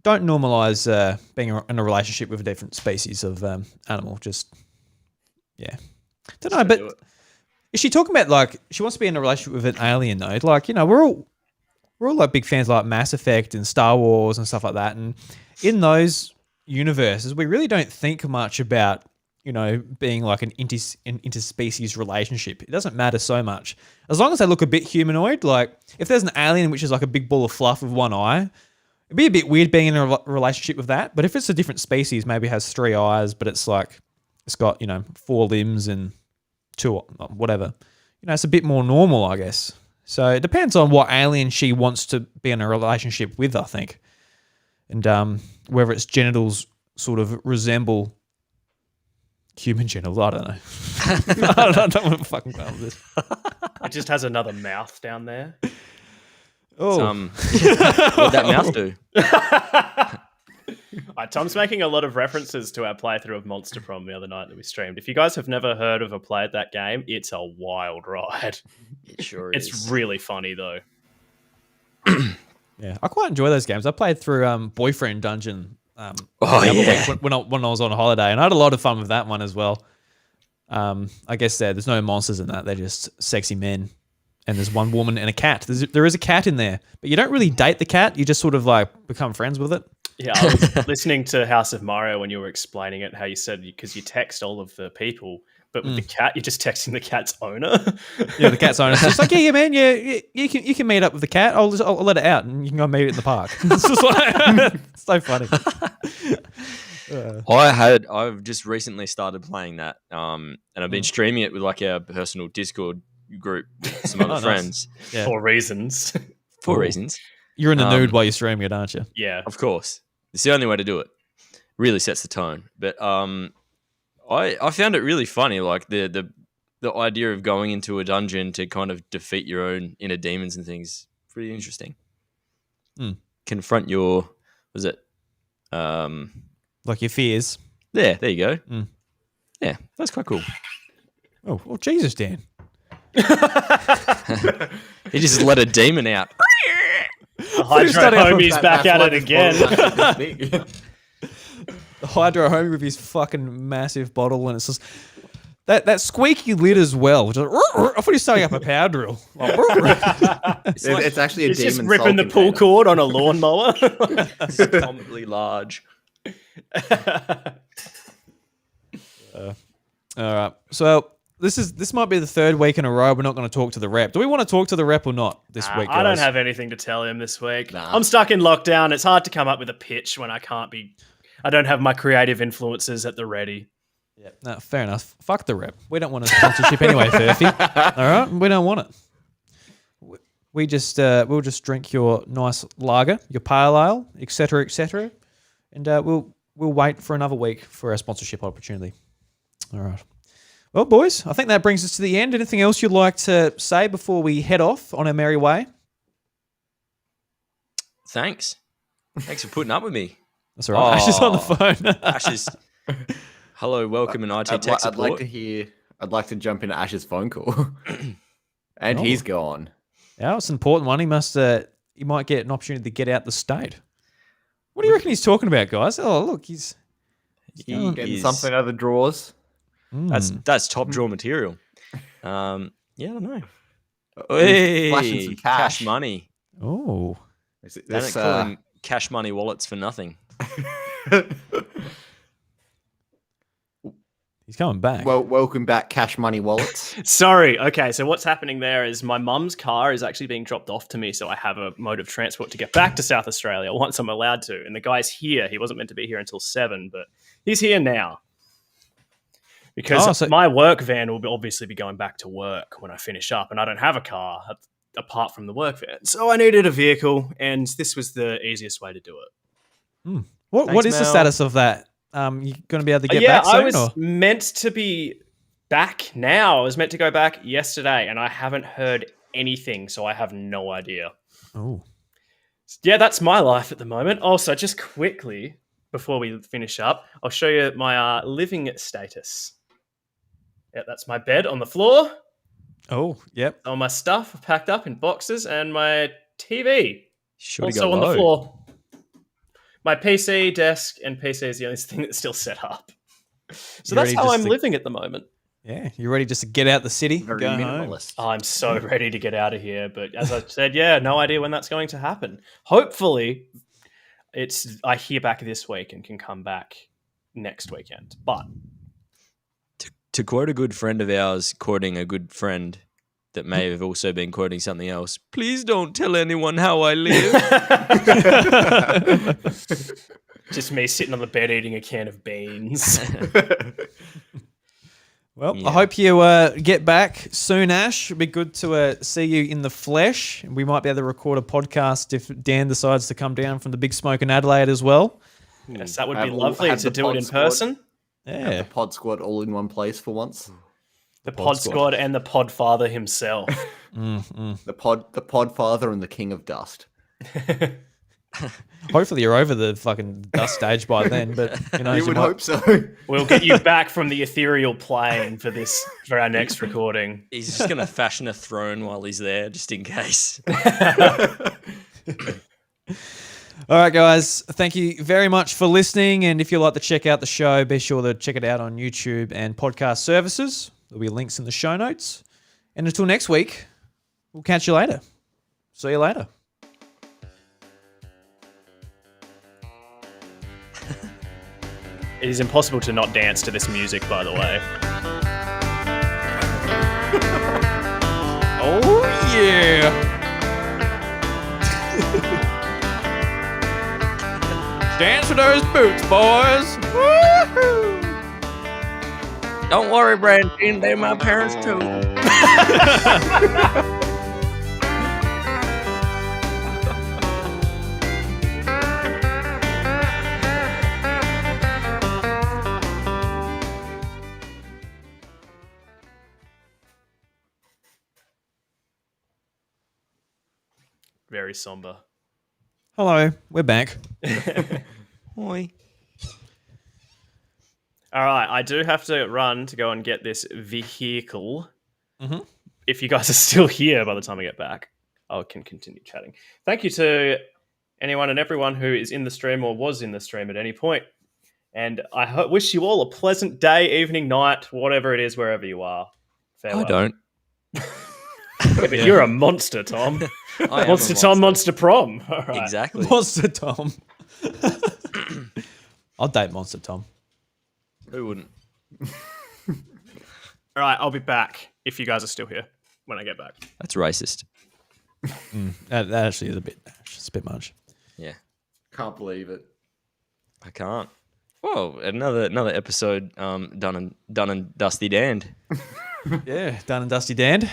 S1: don't normalize being in a relationship with a different species of animal. Just don't know. But is she talking about like she wants to be in a relationship with an alien though? Like we're all like big fans of, like Mass Effect and Star Wars and stuff like that, and in those universes, we really don't think much about being like an interspecies relationship. It doesn't matter so much as long as they look a bit humanoid. Like if there's an alien which is like a big ball of fluff with one eye, it'd be a bit weird being in a relationship with that. But if it's a different species, maybe it has 3 eyes, but it's like it's got 4 limbs and 2 whatever. It's a bit more normal, I guess. So it depends on what alien she wants to be in a relationship with, I think, and whether its genitals sort of resemble human genitals. I don't know. I don't want to fucking go with this.
S2: It just has another mouth down there.
S1: Oh,
S3: What'd that mouth do?
S2: Tom's making a lot of references to our playthrough of Monster Prom the other night that we streamed. If you guys have never heard of or played that game, it's a wild ride.
S3: It sure is.
S2: It's really funny though.
S1: yeah, I quite enjoy those games. I played through Boyfriend Dungeon. The
S3: Oh,
S1: other
S3: yeah.
S1: week when I was on holiday, and I had a lot of fun with that one as well. I guess there's no monsters in that; they're just sexy men. And there's one woman and a cat. There is a cat in there, but you don't really date the cat. You just sort of like become friends with it.
S2: Yeah, I was listening to House of Mario when you were explaining it, how you said because you text all of the people, but with the cat, you're just texting the cat's owner.
S1: Yeah, the cat's owner. It's like, yeah, man, you can meet up with the cat. I'll let it out, and you can go meet it in the park. It's just like, it's so funny.
S3: I've just recently started playing that, and I've been streaming it with like our personal Discord group, some other
S1: nice.
S3: friends.
S1: Yeah.
S2: For reasons.
S3: For reasons.
S1: You're in the nude while you're streaming it, aren't you?
S2: Yeah.
S3: Of course. It's the only way to do it. Really sets the tone. But I found it really funny, like the idea of going into a dungeon to kind of defeat your own inner demons and things. Pretty interesting. Confront your, was it?
S1: Like your fears.
S3: There you go. Yeah, that's quite cool.
S1: Oh, well, Jesus, Dan.
S3: He just let a demon out.
S2: The Hydro homie's back at it again.
S1: The Hydro homie with his fucking massive bottle, and it's just that squeaky lid as well. Just, I thought he was starting up a power drill. Like,
S4: It's actually a
S2: He's
S4: demon.
S2: just ripping the pull cord on a lawnmower.
S3: It's comically large.
S1: All right. So this might be the third week in a row we're not going to talk to the rep. Do we want to talk to the rep or not this week, guys?
S2: I don't have anything to tell him this week.
S4: Nah.
S2: I'm stuck in lockdown. It's hard to come up with a pitch when I don't have my creative influences at the ready.
S1: Yeah, no, fair enough. Fuck the rep. We don't want a sponsorship anyway, Furphy. All right, we don't want it. We'll just drink your nice lager, your pale ale, etc., and we'll wait for another week for our sponsorship opportunity. All right. Well, boys, I think that brings us to the end. Anything else you'd like to say before we head off on our merry way?
S3: Thanks for putting up with me.
S1: That's all right. Ash is on the phone.
S3: Ashes. Hello, welcome in IT tech support.
S4: I'd like to jump into Ash's phone call. And he's gone.
S1: Yeah, it's an important one. He might get an opportunity to get out the state. What do you reckon he's talking about, guys? Oh, look, he's
S4: Getting something out of the drawers.
S3: That's top drawer material. Yeah, I don't know.
S4: Flashing some cash.
S3: Money.
S1: Oh.
S3: They don't call them cash money wallets for nothing.
S1: He's coming back.
S4: Well, welcome back, Cash Money Wallets.
S2: Sorry. Okay, so what's happening there is my mum's car is actually being dropped off to me, so I have a mode of transport to get back to South Australia once I'm allowed to. And the guy's here. He wasn't meant to be here until 7, but he's here now. Because my work van will obviously be going back to work when I finish up, and I don't have a car apart from the work van. So I needed a vehicle, and this was the easiest way to do it.
S1: What is the status of that? You going to be able to get back soon?
S2: I was meant to be back now. I was meant to go back yesterday, and I haven't heard anything, so I have no idea.
S1: Oh.
S2: Yeah, that's my life at the moment. Also, just quickly, before we finish up, I'll show you my living status. Yeah, that's my bed on the floor.
S1: Oh, yep.
S2: All my stuff packed up in boxes, and my TV also on
S3: low.
S2: the floor. My PC, desk, and PC is the only thing that's still set up. So that's how I'm living at the moment.
S1: Yeah, you ready just to get out the city?
S4: Very
S1: go
S4: minimalist.
S2: Home? I'm so ready to get out of here, but as I said, no idea when that's going to happen. Hopefully, I hear back this week and can come back next weekend. But
S3: to quote a good friend of ours, quoting a good friend that may have also been quoting something else, please don't tell anyone how I live.
S2: Just me sitting on the bed eating a can of beans.
S1: Well, yeah. I hope you get back soon, Ash. It'd be good to see you in the flesh. We might be able to record a podcast if Dan decides to come down from the Big Smoke in Adelaide as well.
S2: Yes, that would be lovely to do it in person.
S1: Yeah,
S4: the pod squad all in one place for once.
S2: The pod squad and the pod father himself.
S4: The pod father and the king of dust.
S1: Hopefully you're over the fucking dust stage by then, but
S4: you would hope so.
S2: We'll get you back from the ethereal plane for our next recording.
S3: He's just gonna fashion a throne while he's there, just in case.
S1: All right, guys. Thank you very much for listening. And if you'd like to check out the show, be sure to check it out on YouTube and podcast services. There'll be links in the show notes. And until next week, we'll catch you later. See you later.
S2: It is impossible to not dance to this music, by the way.
S1: Oh, yeah. Dance with those boots, boys.
S3: Don't worry, Brandon. They're my parents too.
S2: Very somber.
S1: Hello, we're back.
S3: Oi.
S2: All right, I do have to run to go and get this vehicle.
S1: Mhm.
S2: If you guys are still here by the time I get back, I can continue chatting. Thank you to anyone and everyone who is in the stream or was in the stream at any point. And I wish you all a pleasant day, evening, night, whatever it is, wherever you are. Farewell.
S3: I don't.
S2: Yeah, but you're a monster, Tom.
S3: I am
S2: Monster
S3: a
S2: Tom, Monster Prom. All right.
S3: Exactly.
S1: Monster Tom. I'll date Monster Tom.
S3: Who wouldn't?
S2: All right, I'll be back if you guys are still here when I get back.
S3: That's racist.
S1: That actually is a bit. It's a bit much.
S3: Yeah.
S4: Can't believe it.
S3: I can't. Whoa, another episode done and dusty danned.
S1: Yeah, done and dusty, Dan.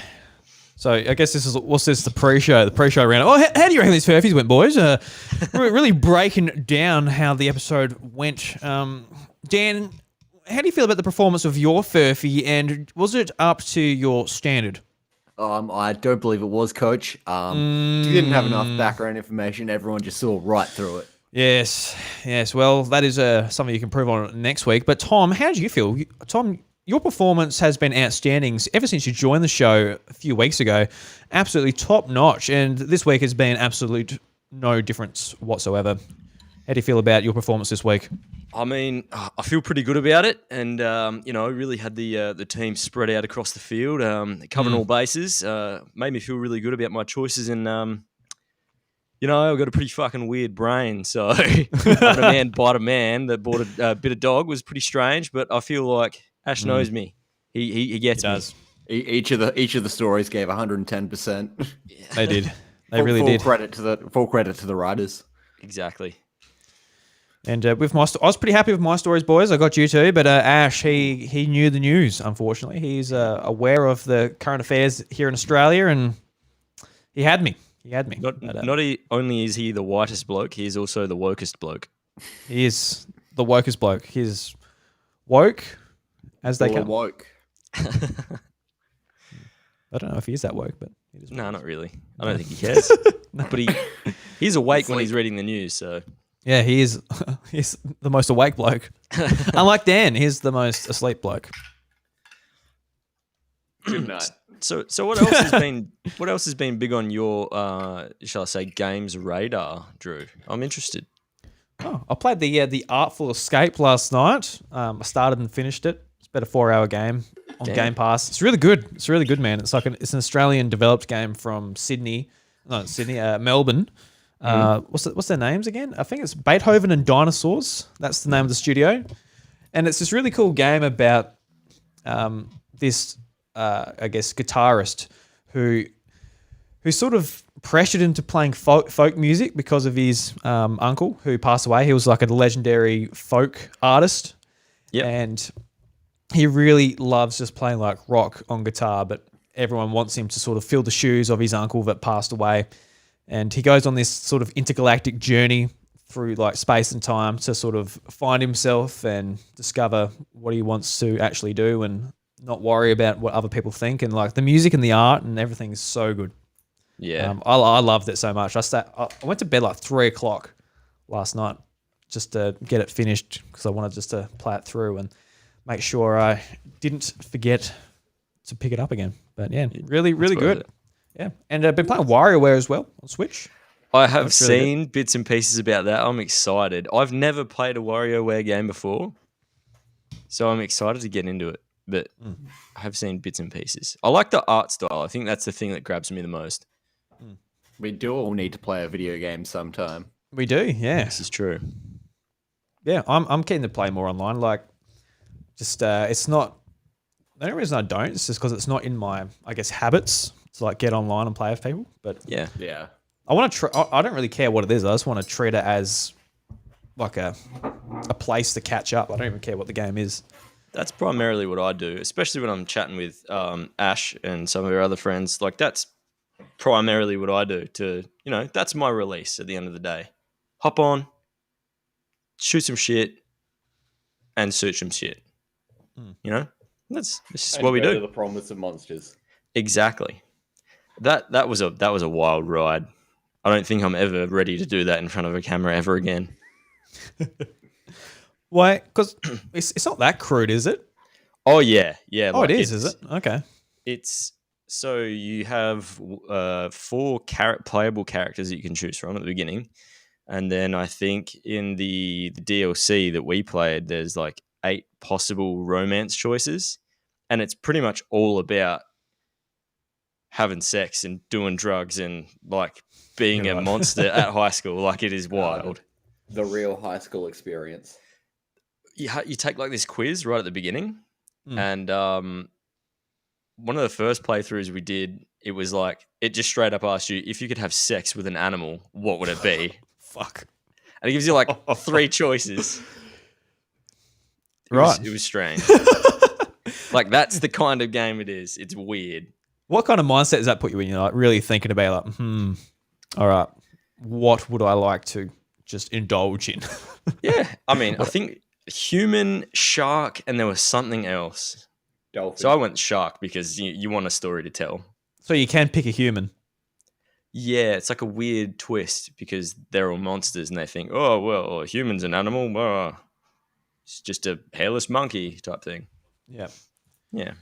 S1: So I guess this is the pre-show, round. Oh, how do you reckon these Furphys went, boys? Really breaking down how the episode went. Dan, how do you feel about the performance of your Furphy, and was it up to your standard?
S4: I don't believe it was, Coach. You didn't have enough background information. Everyone just saw right through it.
S1: Yes. Well, that is something you can prove on next week. But Tom, how do you feel? Tom, your performance has been outstanding ever since you joined the show a few weeks ago. Absolutely top notch, and this week has been absolute no difference whatsoever. How do you feel about your performance this week?
S3: I mean, I feel pretty good about it, and really had the team spread out across the field, covering all bases. Made me feel really good about my choices, and I've got a pretty fucking weird brain, so having a man bite a man that bought a bit of dog was pretty strange. But I feel like Ash knows me. He gets me.
S2: Does.
S4: Each of the stories gave 110%.
S1: They did. They really did.
S4: Full credit to the writers.
S3: Exactly.
S1: And with I was pretty happy with my stories, boys. I got you too, but Ash, he knew the news. Unfortunately, he's aware of the current affairs here in Australia, and he had me.
S3: Not only is he the whitest bloke, he is also the wokest bloke.
S1: He is the wokest bloke. He's woke as they come.
S4: Woke.
S1: I don't know if he is that woke, but he is.
S3: No, not really. I don't think he cares. But he's awake when he's reading the news, so...
S1: Yeah, he is. He's the most awake bloke. Unlike Dan, he's the most asleep bloke.
S4: Good night.
S3: So what else has been big on your shall I say games radar, Drew? I'm interested.
S1: Oh, I played the Artful Escape last night. I started and finished it. It's about a 4-hour game on Game Pass. It's really good. It's really good, man. It's an Australian developed game from Melbourne. What's their names again? I think it's Beethoven and Dinosaurs. That's the name of the studio, and it's this really cool game about this guitarist who's sort of pressured into playing folk music because of his uncle who passed away. He was like a legendary folk artist, and he really loves just playing like rock on guitar, but everyone wants him to sort of fill the shoes of his uncle that passed away. And he goes on this sort of intergalactic journey through like space and time to sort of find himself and discover what he wants to actually do and not worry about what other people think. And like the music and the art and everything is so good.
S3: Yeah.
S1: I loved it so much. I went to bed like 3 o'clock last night just to get it finished because I wanted just to play it through and make sure I didn't forget to pick it up again. But yeah, really good. Yeah, and I've been playing WarioWare as well on Switch.
S3: I have seen bits and pieces about that. I'm excited. I've never played a WarioWare game before, so I'm excited to get into it. But I have seen bits and pieces. I like the art style. I think that's the thing that grabs me the most.
S4: We do all need to play a video game sometime.
S1: We do, yeah.
S3: This is true.
S1: Yeah, I'm keen to play more online. Like, just it's not. The only reason I don't is just because it's not in my, I guess, habits to like get online and play with people. But
S3: yeah,
S1: I want to. I don't really care what it is. I just want to treat it as like a place to catch up. I don't even care what the game is.
S3: That's primarily what I do, especially when I'm chatting with Ash and some of our other friends. Like, that's primarily what I do to, that's my release at the end of the day. Hop on, shoot some shit, and search some shit. That's just what we do.
S4: To the promise of monsters.
S3: Exactly. That was a wild ride. I don't think I'm ever ready to do that in front of a camera ever again.
S1: Why? Because it's not that crude, is it?
S3: Oh yeah.
S1: Oh, it is it? Okay.
S3: It's so you have 4 playable characters that you can choose from at the beginning, and then I think in the DLC that we played, there's like 8 possible romance choices, and it's pretty much all about having sex and doing drugs and like being a monster at high school. Like, it is wild.
S4: The real high school experience.
S3: You take like this quiz right at the beginning, and one of the first playthroughs we did, it was like, it just straight up asked you, if you could have sex with an animal, what would it be?
S1: Fuck.
S3: And it gives you like 3 choices. It was strange. Like, that's the kind of game it is. It's weird.
S1: What kind of mindset does that put you in? You're like really thinking about like, all right, what would I like to just indulge in?
S3: Yeah. I mean, I think human, shark, and there was something else.
S4: Dolphin.
S3: So I went shark because you want a story to tell.
S1: So you can pick a human.
S3: Yeah, it's like a weird twist because they're all monsters and they think, oh, well, a human's an animal. Well, it's just a hairless monkey type thing.
S1: Yeah.
S3: Yeah.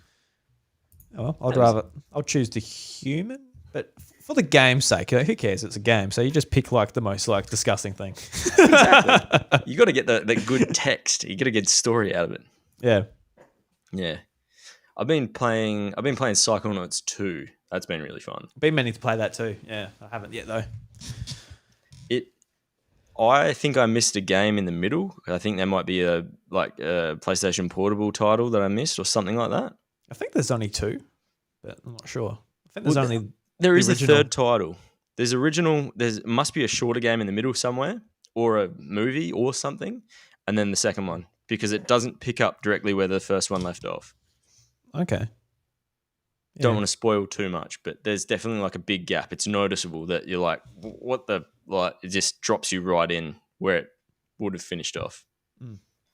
S1: Oh, well, I'll choose the human, but for the game's sake, who cares? It's a game, so you just pick like the most like disgusting thing.
S3: Exactly. You got to get the good text. You got to get story out of it.
S1: Yeah.
S3: Yeah. I've been playing Psychonauts 2. That's been really fun.
S1: Been meaning to play that too. Yeah, I haven't yet though.
S3: I think I missed a game in the middle. I think there might be a PlayStation Portable title that I missed or something like that.
S1: I think there's only 2, but I'm not sure. I think there's
S3: there is a third title. There must be a shorter game in the middle somewhere, or a movie or something, and then the second one, because it doesn't pick up directly where the first one left off.
S1: Okay. Yeah.
S3: Don't want to spoil too much, but there's definitely like a big gap. It's noticeable that you're like, what the, like, it just drops you right in where it would have finished off.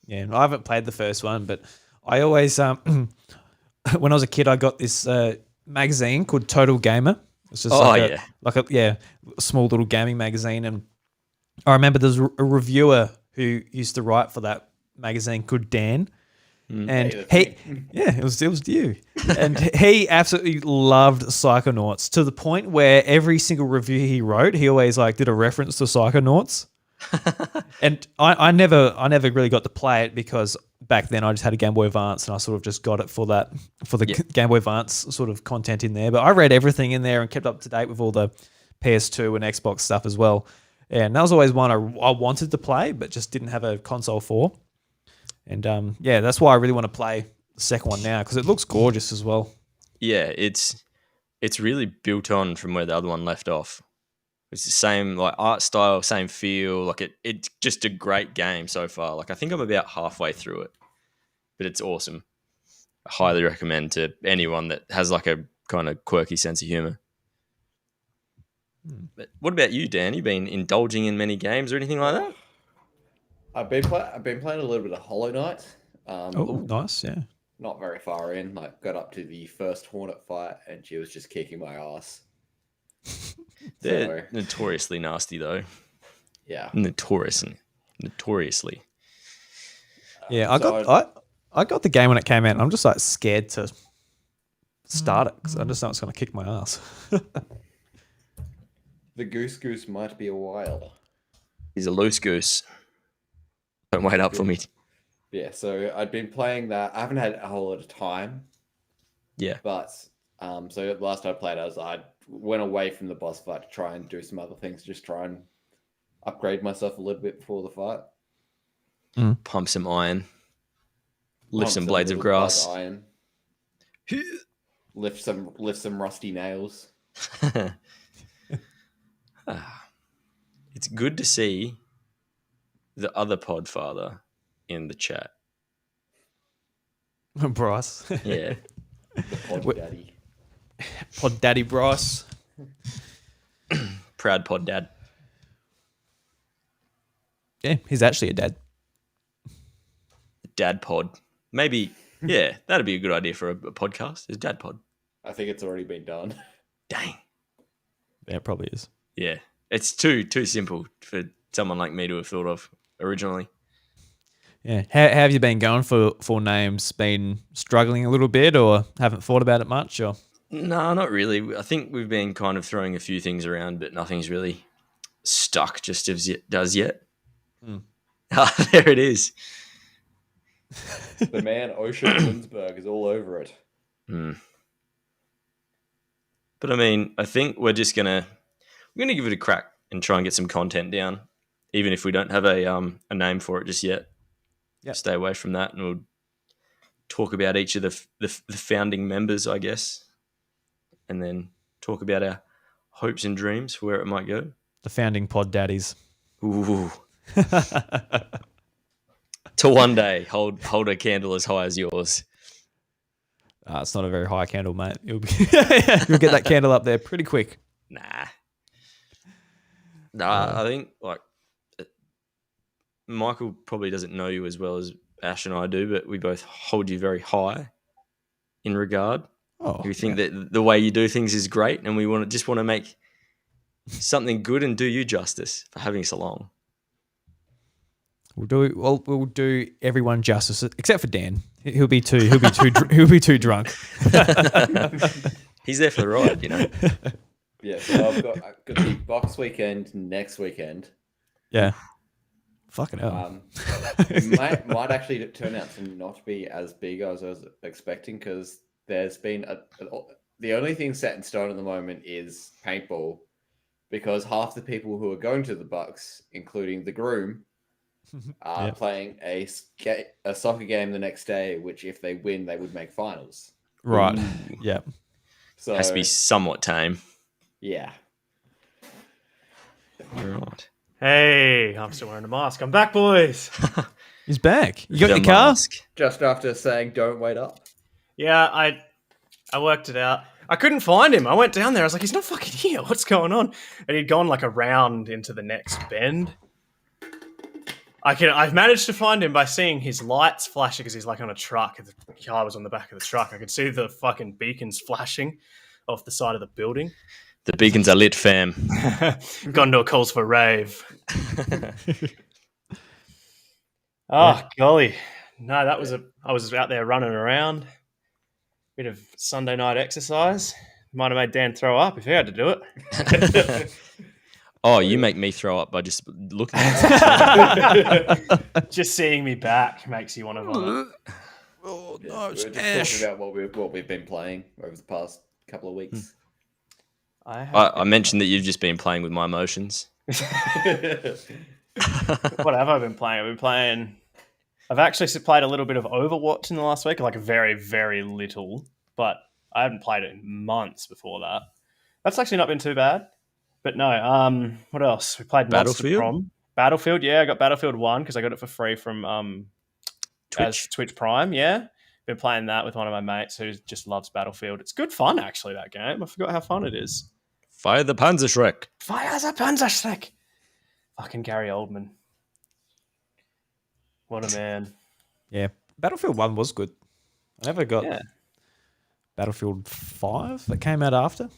S1: Yeah, I haven't played the first one, but I always, when I was a kid, I got this magazine called Total Gamer. It's just a small little gaming magazine, and I remember there's a reviewer who used to write for that magazine called Dan. And it was you. And he absolutely loved Psychonauts to the point where every single review he wrote, he always like did a reference to Psychonauts. And I never really got to play it because back then I just had a Game Boy Advance and I sort of just got it for the Game Boy Advance sort of content in there. But I read everything in there and kept up to date with all the PS2 and Xbox stuff as well. And that was always one I wanted to play, but just didn't have a console for. And that's why I really want to play the second one now because it looks gorgeous as well.
S3: Yeah, it's really built on from where the other one left off. It's the same like art style, same feel. Like it's just a great game so far. Like I think I'm about halfway through it, but it's awesome. I highly recommend to anyone that has like a kind of quirky sense of humor. But what about you, Dan? You been indulging in many games or anything like that?
S4: I've been playing a little bit of Hollow Knight.
S1: Nice, yeah.
S4: Not very far in. Like got up to the first Hornet fight, and she was just kicking my ass.
S3: They're notoriously nasty, though.
S4: Yeah,
S3: notoriously.
S1: Yeah, I got the game when it came out. And I'm just like scared to start it because I just know it's going to kick my ass.
S4: The goose might be a while.
S3: He's a loose goose. Don't wait up for me.
S4: Yeah, so I'd been playing that. I haven't had a whole lot of time.
S3: Yeah.
S4: But so last I played, I went away from the boss fight to try and do some other things, just try and upgrade myself a little bit before the fight.
S3: Pump some iron. Lift some blades of grass.
S4: Iron. Lift some rusty nails.
S3: It's good to see the other podfather in the chat.
S1: Bryce.
S3: Yeah.
S4: The pod daddy.
S1: Pod Daddy Bryce.
S3: Proud pod dad.
S1: Yeah, he's actually a dad.
S3: Dad pod. Maybe, yeah, that'd be a good idea for a podcast, is dad pod.
S4: I think it's already been done.
S3: Dang.
S1: Yeah, it probably is.
S3: Yeah. It's too simple for someone like me to have thought of originally.
S1: Yeah. How have you been going for names? Been struggling a little bit or haven't thought about it much? Or
S3: No, not really. I think we've been kind of throwing a few things around, but nothing's really stuck just as it does yet. There it is.
S4: The man Ocean Winsberg is all over it.
S3: But I mean, I think we're gonna give it a crack and try and get some content down, even if we don't have a name for it just yet.
S1: Yep.
S3: Stay away from that, and we'll talk about each of the founding members, I guess, and then talk about our hopes and dreams for where it might go.
S1: the founding pod daddies.
S3: Ooh. To one day hold a candle as high as yours.
S1: It's not a very high candle, mate. You'll get that candle up there pretty quick.
S3: Nah, I think like Michael probably doesn't know you as well as Ash and I do, but we both hold you very high in regard.
S1: Oh,
S3: We think that the way you do things is great, and we want to make something good and do you justice for having so long.
S1: We'll do everyone justice except for Dan. He'll be too drunk.
S3: He's there for the ride, you know.
S4: Yeah, so I've got the box weekend next weekend.
S1: Yeah. Fucking hell.
S4: It might actually turn out to not be as big as I was expecting, because there's been the only thing set in stone at the moment is paintball, because half the people who are going to the Bucks, including the groom, are playing a soccer game the next day, which if they win, they would make finals.
S1: Right. Yeah.
S4: So
S3: Has to be somewhat tame.
S4: yeah.
S3: Right.
S2: Hey, I'm still wearing a mask. I'm back, boys.
S1: He's back. You got
S3: The
S1: your car?
S3: mask.
S4: Just after saying don't wait up.
S2: Yeah, I worked it out. I couldn't find him. I went down there. I was like, he's not fucking here. What's going on? And he'd gone like around into the next bend. I've managed to find him by seeing his lights flashing because he's like on a truck. The car was on the back of the truck. I could see the fucking beacons flashing off the side of the building.
S3: The beacons are lit, fam.
S2: Gondor calls for rave. Oh, golly. No, I was out there running around. Bit of Sunday night exercise. Might have made Dan throw up if he had to do it.
S3: Oh, you make me throw up by just looking at it.
S2: Just seeing me back makes you want to vomit.
S1: Oh,
S4: Yeah,
S1: no,
S4: we
S1: it's
S4: were just
S1: Ash.
S4: talking about what we've been playing over the past couple of weeks.
S3: I mentioned that you've just been playing with my emotions.
S2: What have I been playing? I've actually played a little bit of Overwatch in the last week, like very, very little, but I haven't played it in months before that. That's actually not been too bad. But no, what else? We played
S3: Battlefield?
S2: Battlefield, yeah. I got Battlefield 1 because I got it for free from Twitch Prime, yeah. Been playing that with one of my mates who just loves Battlefield. It's good fun, actually, that game. I forgot how fun it is.
S3: Fire the Panzerschreck.
S2: Fire the Panzerschreck! Fucking Gary Oldman. What a man.
S1: Yeah. Battlefield 1 was good. I never got
S2: Yeah.
S1: Battlefield 5 that came out after.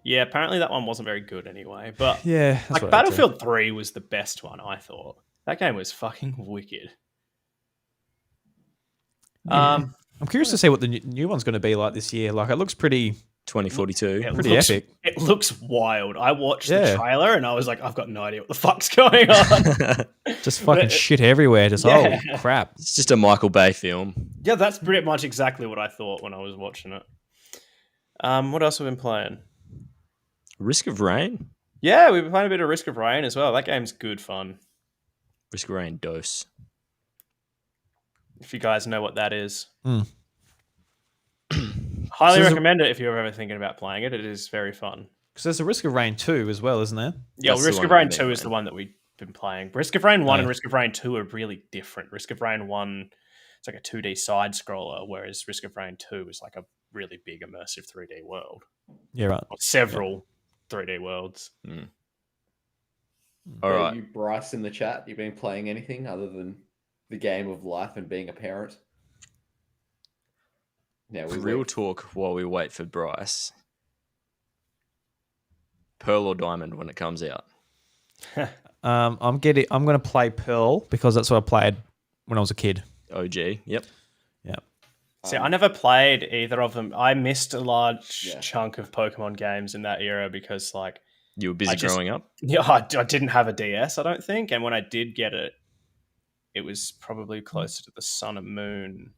S2: Yeah, apparently that one wasn't very good anyway. But
S1: Yeah. That's
S2: like
S1: what I heard too.
S2: Battlefield 3 was the best one, I thought. That game was fucking wicked.
S1: I'm curious to see what the new one's going to be like this year. Like, it looks pretty
S3: 2042.
S2: It
S1: Pretty
S2: looks,
S1: epic.
S2: It looks wild. I watched
S1: Yeah.
S2: the trailer and I was like, I've got no idea what the fuck's going on.
S1: just fucking shit everywhere. Just,
S2: Yeah.
S1: holy crap.
S3: It's just a Michael Bay film.
S2: Yeah, that's pretty much exactly what I thought when I was watching it. What else have we been playing?
S3: Risk of Rain?
S2: Yeah, we've been playing a bit of Risk of Rain as well. That game's good fun.
S3: Risk of Rain dose.
S2: If you guys know what that is.
S1: Mm.
S2: Highly
S1: So there's
S2: recommend it if you're ever thinking about playing it. It is very fun.
S1: Because there's a Risk of Rain 2 as well, isn't there?
S2: Yeah,
S3: That's the
S2: Risk
S3: one
S2: of Rain
S3: we
S2: 2
S3: made,
S2: is the one that we been playing. Risk of Rain 1
S1: Oh.
S2: and Risk of Rain 2 are really different. Risk of Rain 1, it's like a 2D side scroller, whereas Risk of Rain 2 is like a really big immersive 3D world.
S1: Yeah, right.
S2: Or several 3D worlds.
S3: All right.
S4: You, Bryce, in the chat, you been playing anything other than the game of life and being a parent? Yeah,
S3: Real talk while we wait for Bryce. Pearl or Diamond when it comes out?
S1: I'm gonna play Pearl because that's what I played when I was a kid.
S3: OG. Yep.
S1: Yeah.
S2: See, I never played either of them. I missed a large chunk of Pokemon games in that era because, like,
S3: You were busy growing up?
S2: Yeah, I didn't have a DS, I don't think. And when I did get it, it was probably closer to the Sun and Moon.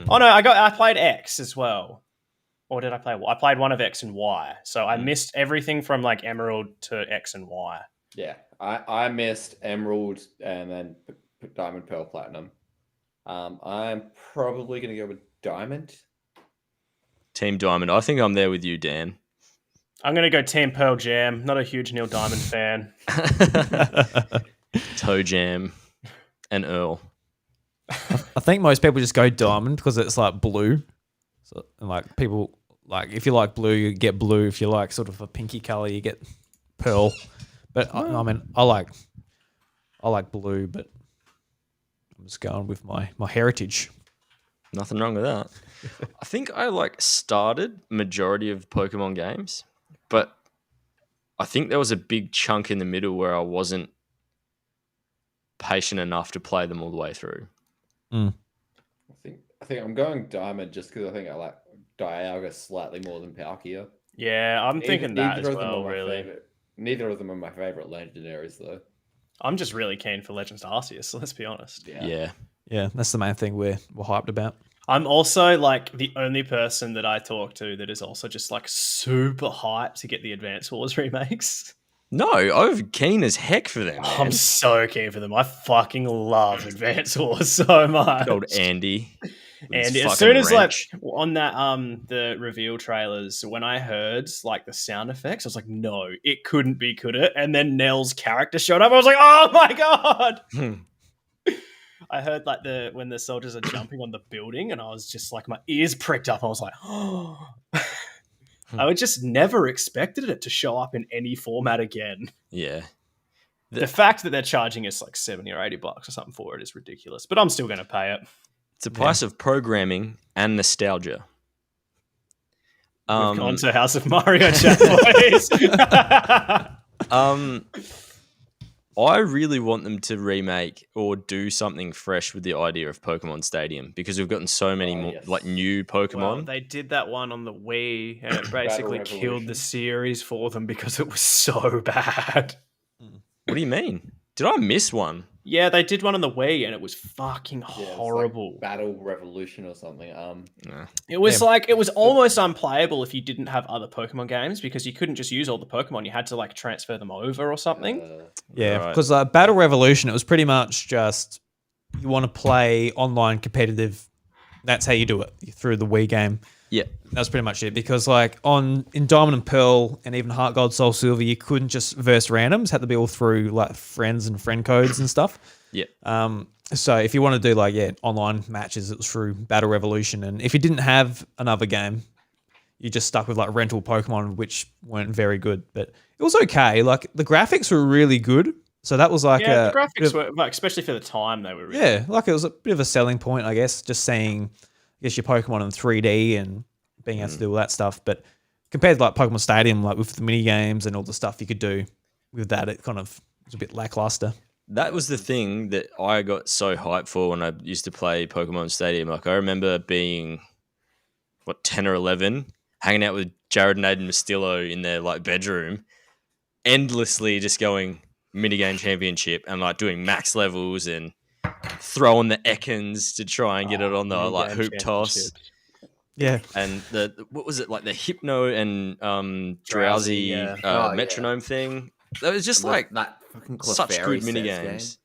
S2: Oh no, I played X as well. Or did I play? I played one of X and Y. So I missed everything from like Emerald to X and Y.
S4: Yeah, I missed Emerald and then Diamond, Pearl, Platinum. I'm probably going to go with Diamond.
S3: Team Diamond. I think I'm there with you, Dan.
S2: I'm going to go Team Pearl Jam. Not a huge Neil Diamond fan.
S3: Toe Jam and Earl.
S1: I think most people just go Diamond because it's like blue. So, and like people, like if you like blue, you get blue. If you like sort of a pinky color, you get Pearl. But I mean, I like blue, but I'm just going with my heritage.
S3: Nothing wrong with that. I think I like started majority of Pokemon games, but I think there was a big chunk in the middle where I wasn't patient enough to play them all the way through.
S4: I think I'm going Diamond just because I think I like Dialga slightly more than Palkia.
S2: Yeah, I'm thinking that as well, really.
S4: Neither of them are my favorite legendaries, though.
S2: I'm just really keen for Legends Arceus, so let's be honest.
S3: Yeah.
S1: Yeah, that's the main thing we're hyped about.
S2: I'm also like the only person that I talk to that is also just like super hyped to get the Advance Wars remakes.
S3: No, I'm keen as heck for them, man.
S2: I'm so keen for them. I fucking love Advance Wars so much.
S3: Good old Andy.
S2: And as soon as like on that the reveal trailers, when I heard like the sound effects, I was like, no, it couldn't be, could it? And then Nell's character showed up. I was like, oh my god. I heard like when the soldiers are jumping on the building, and I was just like, my ears pricked up. I was like, oh. I would just never expected it to show up in any format again.
S3: Yeah.
S2: The fact that they're charging us like $70 or $80 or something for it is ridiculous, but I'm still going to pay it.
S3: It's a price of programming and nostalgia.
S2: We've gone to House of Mario chat, boys.
S3: I really want them to remake or do something fresh with the idea of Pokemon Stadium because we've gotten so many more like new Pokemon.
S2: Well, they did that one on the Wii, and it basically killed the series for them because it was so bad.
S3: What do you mean? Did I miss one?
S2: Yeah, they did one on the Wii, and it was fucking horrible.
S4: Like Battle Revolution or something.
S2: It was like, it was almost unplayable if you didn't have other Pokemon games because you couldn't just use all the Pokemon. You had to like transfer them over or something.
S1: Yeah, because Battle Revolution, it was pretty much just you want to play online competitive. That's how you do it through the Wii game.
S3: Yeah,
S1: that's pretty much it. Because like in Diamond and Pearl and even Heart Gold Soul Silver, you couldn't just verse randoms. Had to be all through like friends and friend codes and stuff.
S3: Yeah.
S1: So if you want to do like online matches, it was through Battle Revolution. And if you didn't have another game, you just stuck with like rental Pokemon, which weren't very good. But it was okay. Like the graphics were really good. So that was like
S2: the graphics were like, especially for the time, they were really good.
S1: Like it was a bit of a selling point, I guess. Just seeing, I guess, your Pokemon in 3D and being able to do all that stuff. But compared to like Pokemon Stadium, like with the mini games and all the stuff you could do with that, it kind of was a bit lackluster.
S3: That was the thing that I got so hyped for when I used to play Pokemon Stadium. Like I remember being 10 or 11, hanging out with Jared and Aiden Mastillo in their like bedroom, endlessly just going minigame championship and like doing max levels and throwing the Ekans to try and get it on the like hoop toss.
S1: Yeah.
S3: And what was it, like the Hypno and Drowsy metronome thing? That was just like
S4: that fucking
S3: such good mini games.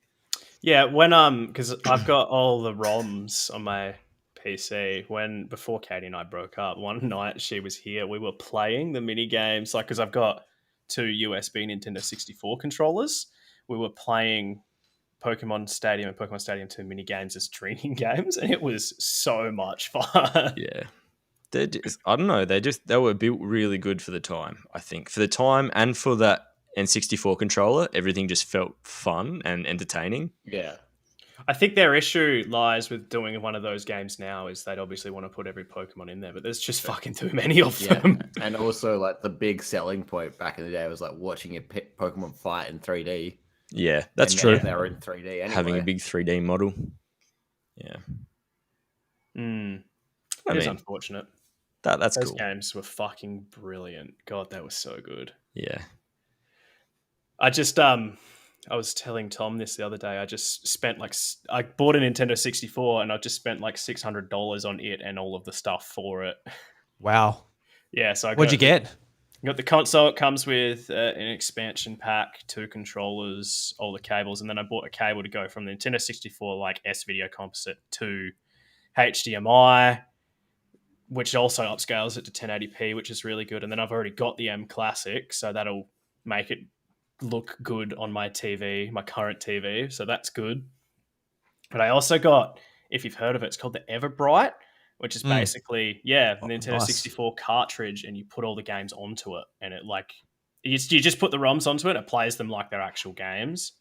S2: Yeah, when because I've got all the ROMs on my PC. Before Katie and I broke up, one night she was here, we were playing the mini games, like because I've got 2 USB Nintendo 64 controllers. we were playing Pokemon Stadium and Pokemon Stadium 2 mini games as training games, and it was so much fun.
S3: Yeah. I don't know. They were built really good for the time. I think for the time and for that N64 controller, everything just felt fun and entertaining.
S4: Yeah.
S2: I think their issue lies with doing one of those games now is they'd obviously want to put every Pokemon in there, but there's just fucking too many of them.
S4: And also, like, the big selling point back in the day was like watching a Pokemon fight in 3D.
S3: Yeah, that's
S4: And
S3: true.
S4: They were in 3D anyway.
S3: Having a big 3D model. Yeah.
S2: It is unfortunate.
S3: That's
S2: Those
S3: cool.
S2: games were fucking brilliant. God, that was so good.
S3: Yeah.
S2: I was telling Tom this the other day. I just spent I bought a Nintendo 64 and I just spent like $600 on it and all of the stuff for it.
S1: Wow.
S2: Yeah. So
S1: What'd you get?
S2: I got the console. It comes with an expansion pack, 2 controllers, all the cables, and then I bought a cable to go from the Nintendo 64 like S video composite to HDMI, which also upscales it to 1080p, which is really good. And then I've already got the M Classic, so that'll make it look good on my TV, my current TV. So that's good. But I also got, if you've heard of it, it's called the Everbright, which is basically, the Nintendo 64 cartridge, and you put all the games onto it, and it like you just put the ROMs onto it. It plays them like they're actual games.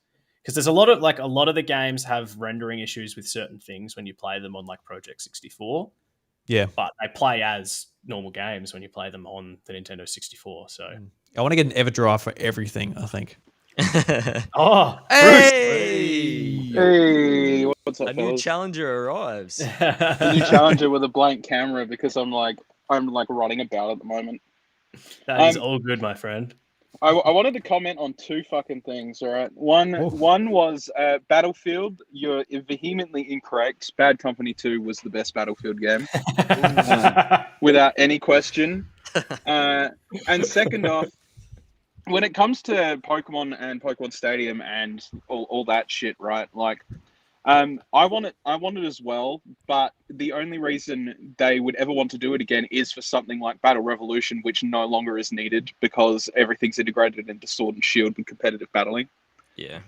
S2: Because there's a lot of the games have rendering issues with certain things when you play them on like Project 64.
S1: Yeah.
S2: But they play as normal games when you play them on the Nintendo 64. So
S1: I want to get an EverDrive for everything, I think.
S2: Oh,
S3: Hey!
S6: Hey, what's up,
S3: A new
S6: fellas?
S3: challenger arrives.
S6: A new challenger with a blank camera because I'm running about at the moment.
S2: that is all good, my friend.
S6: I wanted to comment on 2 fucking things. All right, one was Battlefield. You're vehemently incorrect. Bad Company 2 was the best Battlefield game, without any question. And second off, when it comes to Pokemon and Pokemon Stadium and all that shit, right? Like, I want it as well, but the only reason they would ever want to do it again is for something like Battle Revolution, which no longer is needed because everything's integrated into Sword and Shield with competitive battling.
S3: Yeah.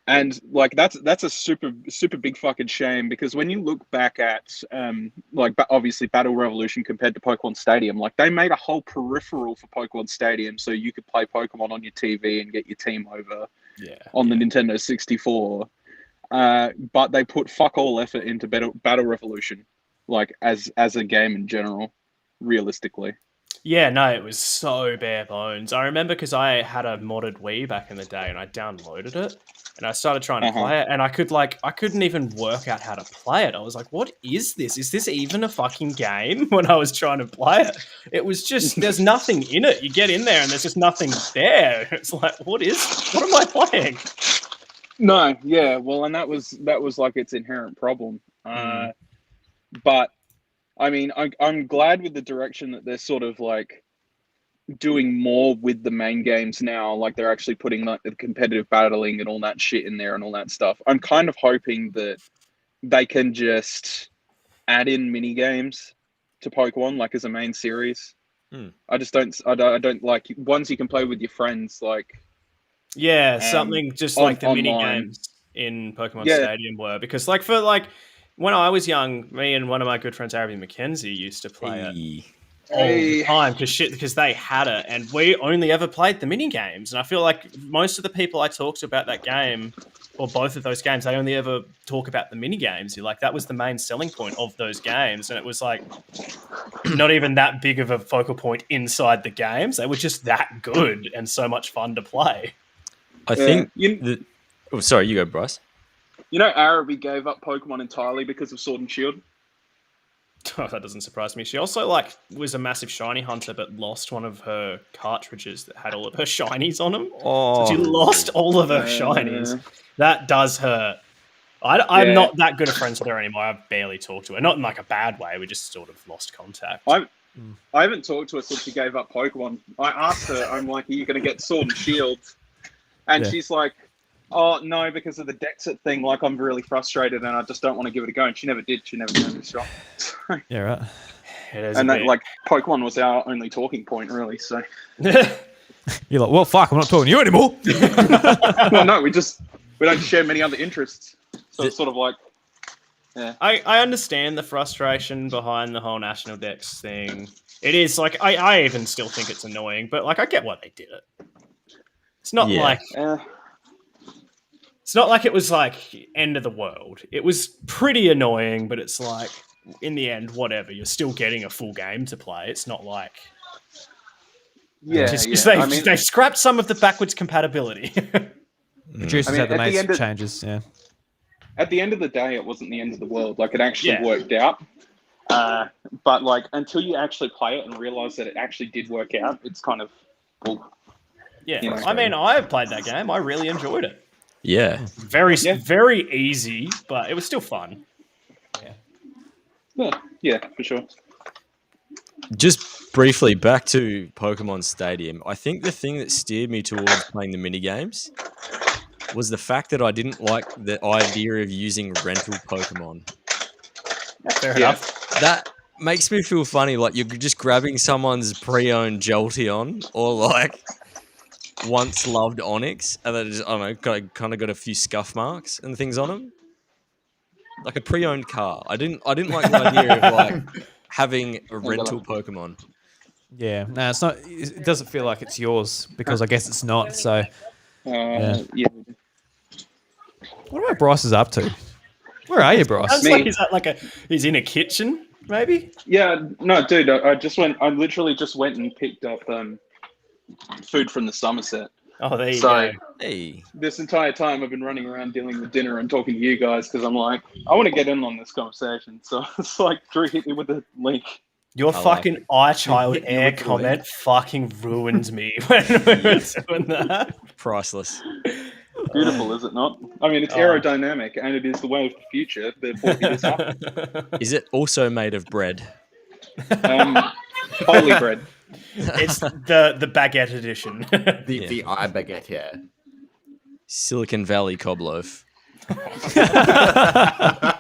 S6: And like that's a super big fucking shame, because when you look back at obviously Battle Revolution compared to Pokemon Stadium, like they made a whole peripheral for Pokemon Stadium so you could play Pokemon on your TV and get your team over on the Nintendo 64. But they put fuck all effort into Battle Revolution, like as a game in general, realistically.
S2: Yeah, no, it was so bare bones. I remember because I had a modded Wii back in the day, and I downloaded it, and I started trying to play it, and I couldn't even work out how to play it. I was like, "What is this? Is this even a fucking game?" When I was trying to play it, it was just there's nothing in it. You get in there, and there's just nothing there. It's like, what am I playing?
S6: No, yeah, well, and that was like its inherent problem. But I mean, I'm glad with the direction that they're sort of like doing more with the main games now. Like they're actually putting like the competitive battling and all that shit in there and all that stuff. I'm kind of hoping that they can just add in mini games to Pokemon like as a main series. I don't like ones you can play with your friends, like.
S2: Yeah, something just like the mini
S6: online.
S2: games in Pokemon Stadium were, because like for like when I was young, me and one of my good friends, Araby McKenzie, used to play it all the time because they had it, and we only ever played the mini games. And I feel like most of the people I talked to about that game, or both of those games, they only ever talk about the mini games. Like that was the main selling point of those games, and it was like not even that big of a focal point inside the games. They were just that good and so much fun to play.
S3: I think. Sorry, you go, Bryce.
S6: You know, Araby gave up Pokemon entirely because of Sword and Shield.
S2: Oh, that doesn't surprise me. She also like was a massive shiny hunter, but lost one of her cartridges that had all of her shinies on them. So she lost all of her shinies. That does hurt. I'm not that good of friends with her anymore. I barely talk to her. Not in like a bad way. We just sort of lost contact.
S6: I haven't talked to her since she gave up Pokemon. I asked her, I'm like, are you going to get Sword and Shield? And she's like, oh, no, because of the Dexit thing, like, I'm really frustrated and I just don't want to give it a go. And she never did. She never gave it a shot.
S1: Yeah, right.
S6: And that, like, Pokemon was our only talking point, really, so.
S1: You're like, well, fuck, I'm not talking to you anymore.
S6: Well, no, we don't share many other interests. So it's sort of like, yeah.
S2: I understand the frustration behind the whole National Dex thing. It is like I even still think it's annoying, but like I get why they did it. It's not like it's not like it was like end of the world. It was pretty annoying, but it's like in the end, whatever. You're still getting a full game to play. It's not like they scrapped some of the backwards compatibility.
S1: Producers had to make some changes. Yeah.
S6: At the end of the day, it wasn't the end of the world. Like, it actually worked out. But, like, until you actually play it and realize that it actually did work out, it's kind of... Well,
S2: I mean, I played that game. I really enjoyed it.
S3: Yeah.
S2: Very easy, but it was still fun.
S6: Yeah, for sure.
S3: Just briefly, back to Pokemon Stadium. I think the thing that steered me towards playing the minigames was the fact that I didn't like the idea of using rental Pokemon.
S2: Fair enough.
S3: That makes me feel funny, like you're just grabbing someone's pre-owned Jolteon or like once loved Onyx, and then just, I don't know, kind of got a few scuff marks and things on them. Like a pre-owned car. I didn't like the idea of like having a rental Pokemon.
S1: Yeah, no, it's not. It doesn't feel like it's yours because I guess it's not. So,
S6: yeah.
S1: What about Bryce is up to? Where are you, Bryce?
S2: Sounds like he's in a kitchen, maybe.
S6: Yeah, no, dude. I literally just went and picked up food from the Somerset.
S2: Oh, there you go.
S3: Hey.
S6: This entire time I've been running around dealing with dinner and talking to you guys because I'm like, I want to get in on this conversation. So it's like, Drew hit me with a link.
S2: Your fucking iChild Air comment fucking ruins me when we were doing that.
S3: Priceless.
S6: Beautiful, is it not? I mean, it's aerodynamic and it is the way of the future. Therefore, it is up.
S3: Is it also made of bread?
S6: Holy bread.
S2: It's the baguette edition.
S4: The eye baguette, yeah.
S3: Silicon Valley cob loaf.
S1: I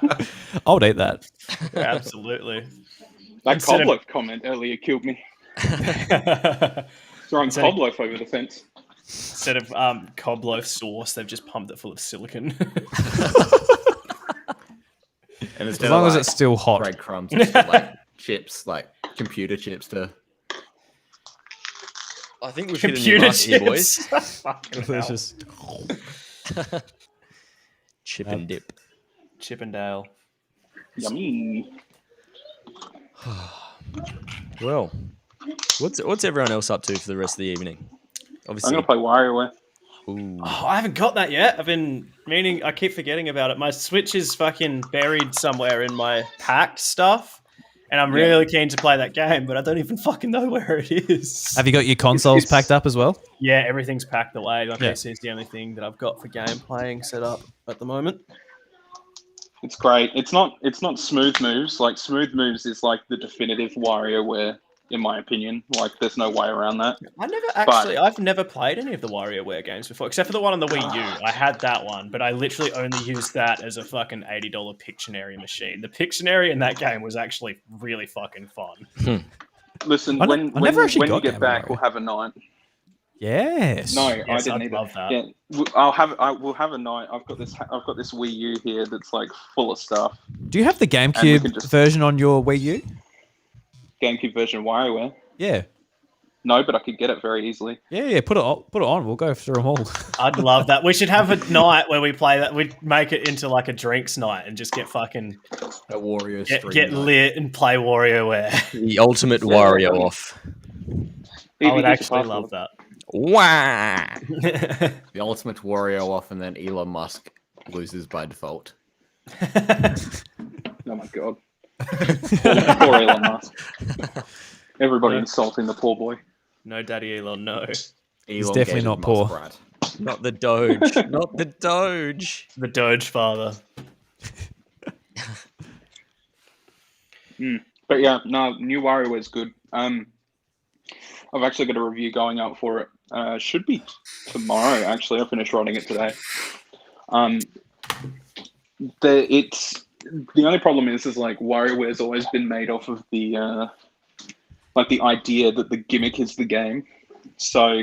S1: would eat that.
S2: Absolutely.
S6: That cob loaf comment earlier killed me. Throwing cob loaf over the fence.
S2: Instead of cob loaf sauce, they've just pumped it full of silicon.
S4: And
S1: as long as it's still hot.
S4: Breadcrumbs, it's got, like chips, like computer chips to...
S3: I think we've hit a new mark here, boys.
S1: Delicious.
S3: Chip and dip.
S2: Chippendale.
S6: Yummy.
S3: Well, what's everyone else up to for the rest of the evening? Obviously,
S6: I'm gonna play WarioWare.
S3: Ooh.
S2: Oh, I haven't got that yet. I've been meaning. I keep forgetting about it. My Switch is fucking buried somewhere in my packed stuff, and I'm really keen to play that game, but I don't even fucking know where it is.
S1: Have you got your consoles packed up as well?
S2: Yeah, everything's packed away. My PC is the only thing that I've got for game playing set up at the moment.
S6: It's great. It's not smooth moves. Like, smooth moves is like the definitive WarioWare, in my opinion. Like, there's no way around that.
S2: I've never played any of the WarioWare games before, except for the one on the Wii U. I had that one, but I literally only used that as a fucking $80 Pictionary machine. The Pictionary in that game was actually really fucking fun.
S6: Listen, when you get back, we'll have a night.
S1: Yes.
S6: No,
S2: yes,
S6: I didn't
S2: I'd love that.
S6: Yeah, we'll have a night. I've got this Wii U here that's like full of stuff.
S1: Do you have the GameCube version on your Wii U?
S6: GameCube version of WarioWare?
S1: Yeah.
S6: No, but I could get it very easily.
S1: Yeah. Put it on. We'll go through them all.
S2: I'd love that. We should have a night where we play that. We'd make it into like a drinks night and just get fucking
S4: a Wario stream.
S2: Get lit and play WarioWare.
S3: The ultimate Wario off.
S2: I would actually love that.
S3: Wow.
S4: The ultimate Wario off, and then Elon Musk loses by default.
S6: Oh my god. Poor Elon Musk. Everybody insulting the poor boy.
S2: No, Daddy Elon, no.
S1: He's definitely not poor.
S3: Not the Doge. Not the Doge.
S2: The Doge father.
S6: But yeah, no, new WarioWare is good. I've actually got a review going out for it. Should be tomorrow, actually. I finished writing it today. The only problem is like WarioWare's always been made off of the idea that the gimmick is the game. So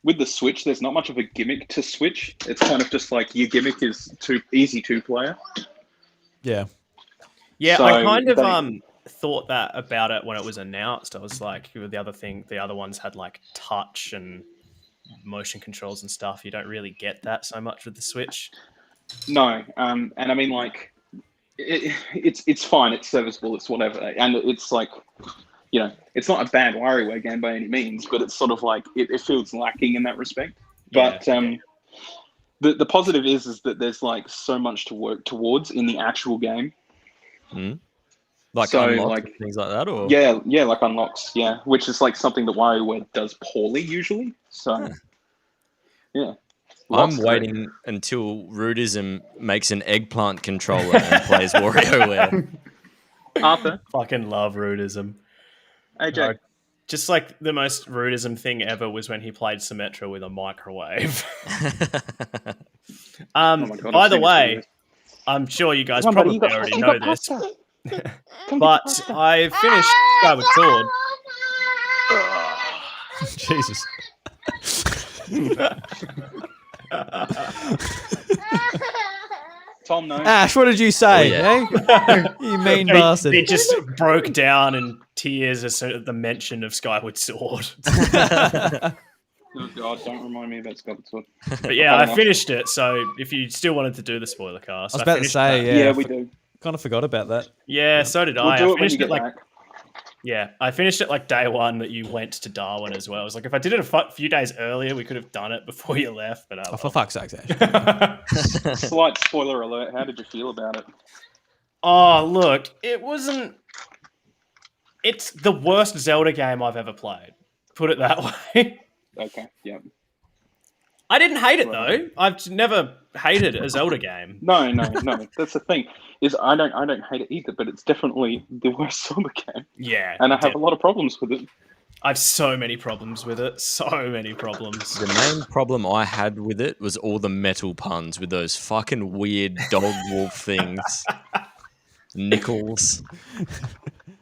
S6: with the Switch, there's not much of a gimmick to Switch. It's kind of just like your gimmick is easy two-player.
S1: Yeah.
S2: Yeah,
S6: So
S2: I kind of thought that about it when it was announced. I was like, the other ones had like touch and motion controls and stuff. You don't really get that so much with the Switch.
S6: No, and I mean, like, it's fine, it's serviceable, it's whatever, and it's like, you know, it's not a bad WarioWare game by any means, but it's sort of like it feels lacking in that respect. But the positive is that there's like so much to work towards in the actual game.
S3: Like
S6: So,
S3: unlock
S6: like,
S3: things like that, or
S6: yeah, like unlocks, which is like something that WarioWare does poorly usually. So yeah.
S3: I'm waiting until Rudism makes an eggplant controller and plays WarioWare.
S6: Arthur,
S2: Fucking love Rudism.
S6: hey Jack.
S2: Just like the most Rudism thing ever was when he played Symmetra with a microwave.
S6: Oh my God,
S2: By
S6: I've
S2: the
S6: seen
S2: way,
S6: this
S2: I'm sure you guys
S6: Come on, buddy,
S2: probably already know this, but I finished Skyward Sword.
S1: Jesus.
S6: Tom, no.
S1: Ash, what did you say?
S3: Oh,
S1: eh? You mean bastard.
S2: It just broke down in tears at the mention of Skyward Sword.
S6: Oh God, don't remind me about Skyward Sword.
S2: But yeah, I finished it. So if you still wanted to do the spoiler cast,
S1: I was about to
S2: finished
S1: say,
S2: that.
S1: yeah.
S6: We do.
S1: Kind of forgot about that.
S2: Yeah, so did
S6: We'll
S2: I.
S6: do
S2: I
S6: it when you
S2: finished
S6: get
S2: it like
S6: back.
S2: yeah, I finished it like day one that you went to Darwin as well. I was like, if I did it a few days earlier, we could have done it before you left. But
S1: Oh, for fuck's sake, Ash.
S6: Slight spoiler alert. How did you feel about it?
S2: Oh, look, it wasn't. It's the worst Zelda game I've ever played. Put it that way.
S6: Okay, yeah.
S2: I didn't hate it though. I've never hated a Zelda game.
S6: No. That's the thing. Is I don't hate it either, but it's definitely the worst Zelda game.
S2: Yeah,
S6: And I have a lot of problems with it.
S2: I have so many problems with it. So many problems.
S3: The main problem I had with it was all the metal puns with those fucking weird dog wolf things. Nickels.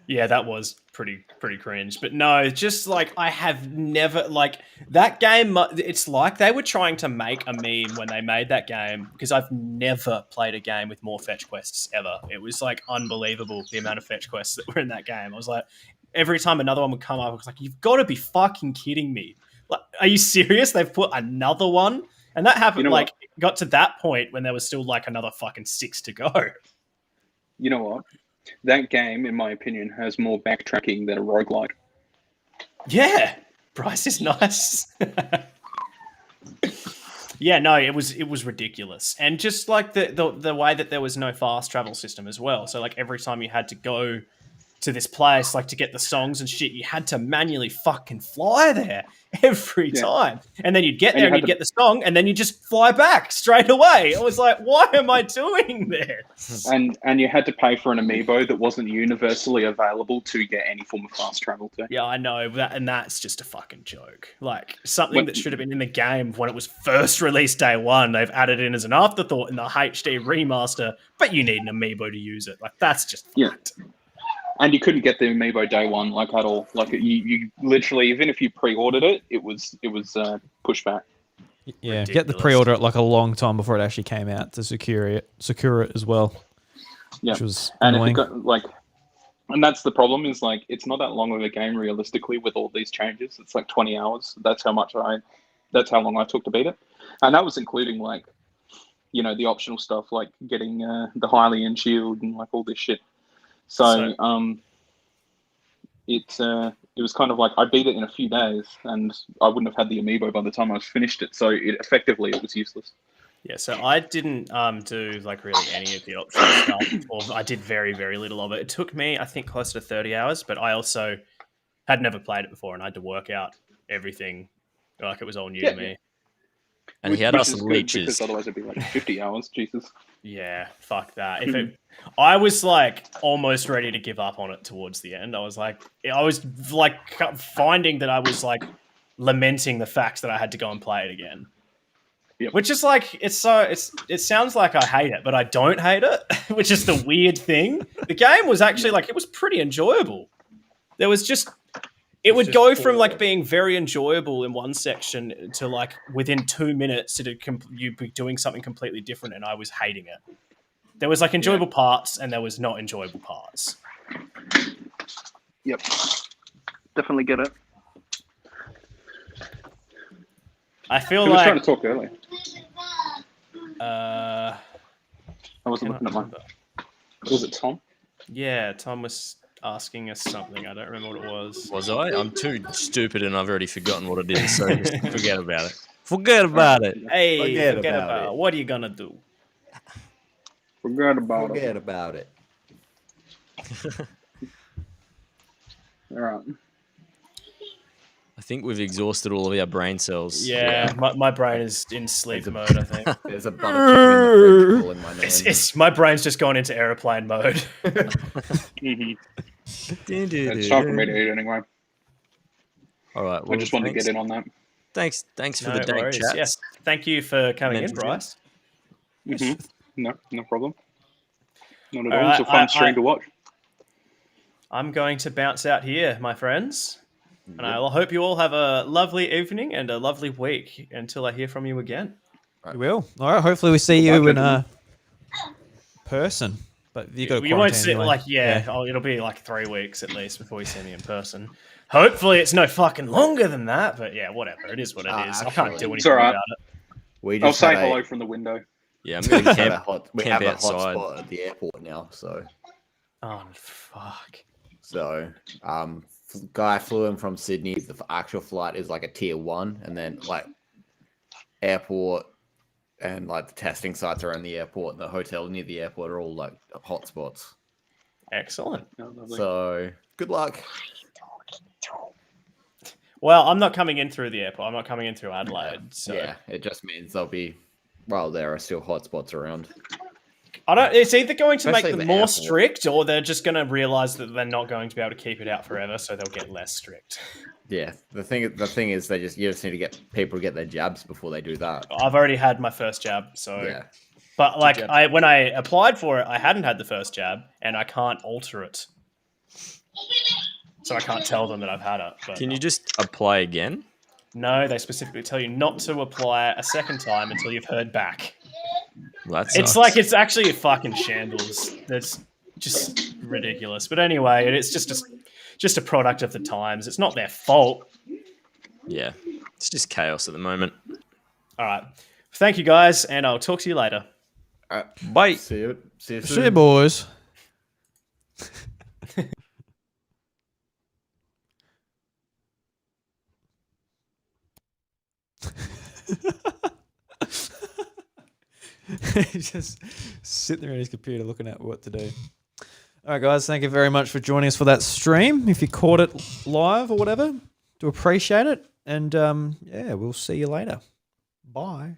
S2: Yeah, that was pretty cringe. But no, just like I have never like that game. It's like they were trying to make a meme when they made that game because I've never played a game with more fetch quests ever. It was like unbelievable the amount of fetch quests that were in that game. I was like, every time another one would come up, I was like, you've got to be fucking kidding me. Like, are you serious? They've put another one, and that happened.
S6: You know
S2: like, it got to that point when there was still like another fucking 6 to go.
S6: You know what? That game, in my opinion, has more backtracking than a roguelike.
S2: Yeah, Bryce is nice. Yeah, no, it was ridiculous, and just like the way that there was no fast travel system as well. So like every time you had to go to this place, like to get the songs and shit, you had to manually fucking fly there every time, and then you'd get there and you'd get the song, and then you just fly back straight away. I was like, why am I doing this?
S6: And you had to pay for an amiibo that wasn't universally available to get any form of fast travel to.
S2: Yeah, I know that, and that's just a fucking joke. Like something that should have been in the game when it was first released day one, they've added in as an afterthought in the HD remaster, but you need an amiibo to use it. Like that's just fucked.
S6: And you couldn't get the amiibo day one, like at all. Like you literally, even if you pre-ordered it, it was pushed back.
S1: Yeah,
S2: Ridiculous.
S1: get the pre-order at like a long time before it actually came out to secure it as well.
S6: Yeah,
S1: Which was
S6: and
S1: annoying.
S6: if it got, like, and that's the problem is like it's not that long of a game realistically with all these changes. It's like 20 hours. That's how long I took to beat it, and that was including like, you know, the optional stuff like getting the Hylian shield and like all this shit. So it was kind of like I beat it in a few days, and I wouldn't have had the amiibo by the time I finished it. So it was useless.
S2: Yeah, so I didn't do like really any of the optional stuff, or I did very, very little of it. It took me, I think, close to 30 hours, but I also had never played it before, and I had to work out everything like it was all new to me.
S3: And he had us leeches.
S6: Because otherwise it'd be like 50 hours. Jesus.
S2: Yeah, fuck that. I was like almost ready to give up on it towards the end. I was like finding that I was like lamenting the fact that I had to go and play it again.
S6: Yep.
S2: Which is like it sounds like I hate it, but I don't hate it, which is the weird thing. The game was actually like it was pretty enjoyable. There was just It would
S1: just
S2: go from
S1: poor.
S2: like being very enjoyable in one section to like within 2 minutes you'd be doing something completely different, and I was hating it. There was like enjoyable parts, and there was not enjoyable parts.
S6: Yep. Definitely get it.
S2: I feel
S6: Who was
S2: like
S6: trying to talk earlier?
S2: I
S6: wasn't looking at mine. Was it Tom?
S2: Yeah, Tom was asking us something. I don't remember what it was.
S3: Was I? I'm too stupid and I've already forgotten what it is, so just forget about it. Forget about it.
S2: Hey,
S4: Forget
S2: forget
S4: about
S2: about
S4: it.
S2: what are you gonna do?
S6: Forgot about
S4: Forget
S6: it.
S4: about it.
S6: All right.
S3: I think we've exhausted all of our brain cells.
S2: Yeah, my brain is in sleep mode, I think.
S4: There's a bunch of chicken in the fridge calling my name.
S2: It's my brain's just gone into airplane mode.
S6: Mm-hmm. It's time for me to eat anyway.
S3: All right.
S6: I just wanted to get in on that.
S3: Thanks for
S2: No
S3: the dank
S2: worries.
S3: chats.
S2: Yes. Thank you for coming in,
S3: Mentioned you.
S2: Bryce.
S6: Mm-hmm. No problem. Not at
S2: All
S6: all.
S2: right,
S6: It's a fun stream to watch.
S2: I'm going to bounce out here, my friends. And I hope you all have a lovely evening and a lovely week until I hear from you again.
S1: You will. All right. Hopefully, we see you in person. But you got to
S2: You won't see
S1: anyway.
S2: it'll be like 3 weeks at least before you see me in person. Hopefully, it's no fucking longer than that. But yeah, whatever. It is what it is. I can't do anything about it.
S4: We
S6: I'll
S4: just
S6: say
S4: had
S6: hello from the window.
S3: Yeah, I'm going to
S4: we
S3: camp,
S4: have a hot
S3: outside.
S4: spot at the airport now, so
S2: Oh fuck.
S4: guy flew in from Sydney. The actual flight is like a tier 1, and then like airport and like the testing sites around the airport and the hotel near the airport are all like hotspots.
S2: Excellent.
S6: Oh, lovely.
S4: So good luck.
S2: Well, I'm not coming in through the airport. I'm not coming in through Adelaide. So
S4: Yeah, it just means there'll be there are still hotspots around.
S2: I don't. It's either going to make
S4: Especially
S2: them
S4: the
S2: more
S4: airport.
S2: strict, or they're just going to realize that they're not going to be able to keep it out forever, so they'll get less strict.
S4: Yeah, the thing is you just need to get people to get their jabs before they do that.
S2: I've already had my first jab, so
S4: Yeah.
S2: But like
S3: jab.
S2: when I applied for it, I hadn't had the first jab, and I can't alter it, so I can't tell them that I've had it. But
S3: Can you just apply again?
S2: no, they specifically tell you not to apply a second time until you've heard back.
S3: Well, that
S2: It's
S3: sucks.
S2: like it's actually a fucking shambles. That's just ridiculous. But anyway, it's just a product of the times. It's not their fault.
S3: Yeah, it's just chaos at the moment.
S2: All right. Thank you guys, and I'll talk to you later.
S3: Bye.
S4: See you soon.
S1: See you, boys. Just sitting there on his computer looking at what to do. All right, guys, thank you very much for joining us for that stream. If you caught it live or whatever, do appreciate it. And yeah, we'll see you later. Bye.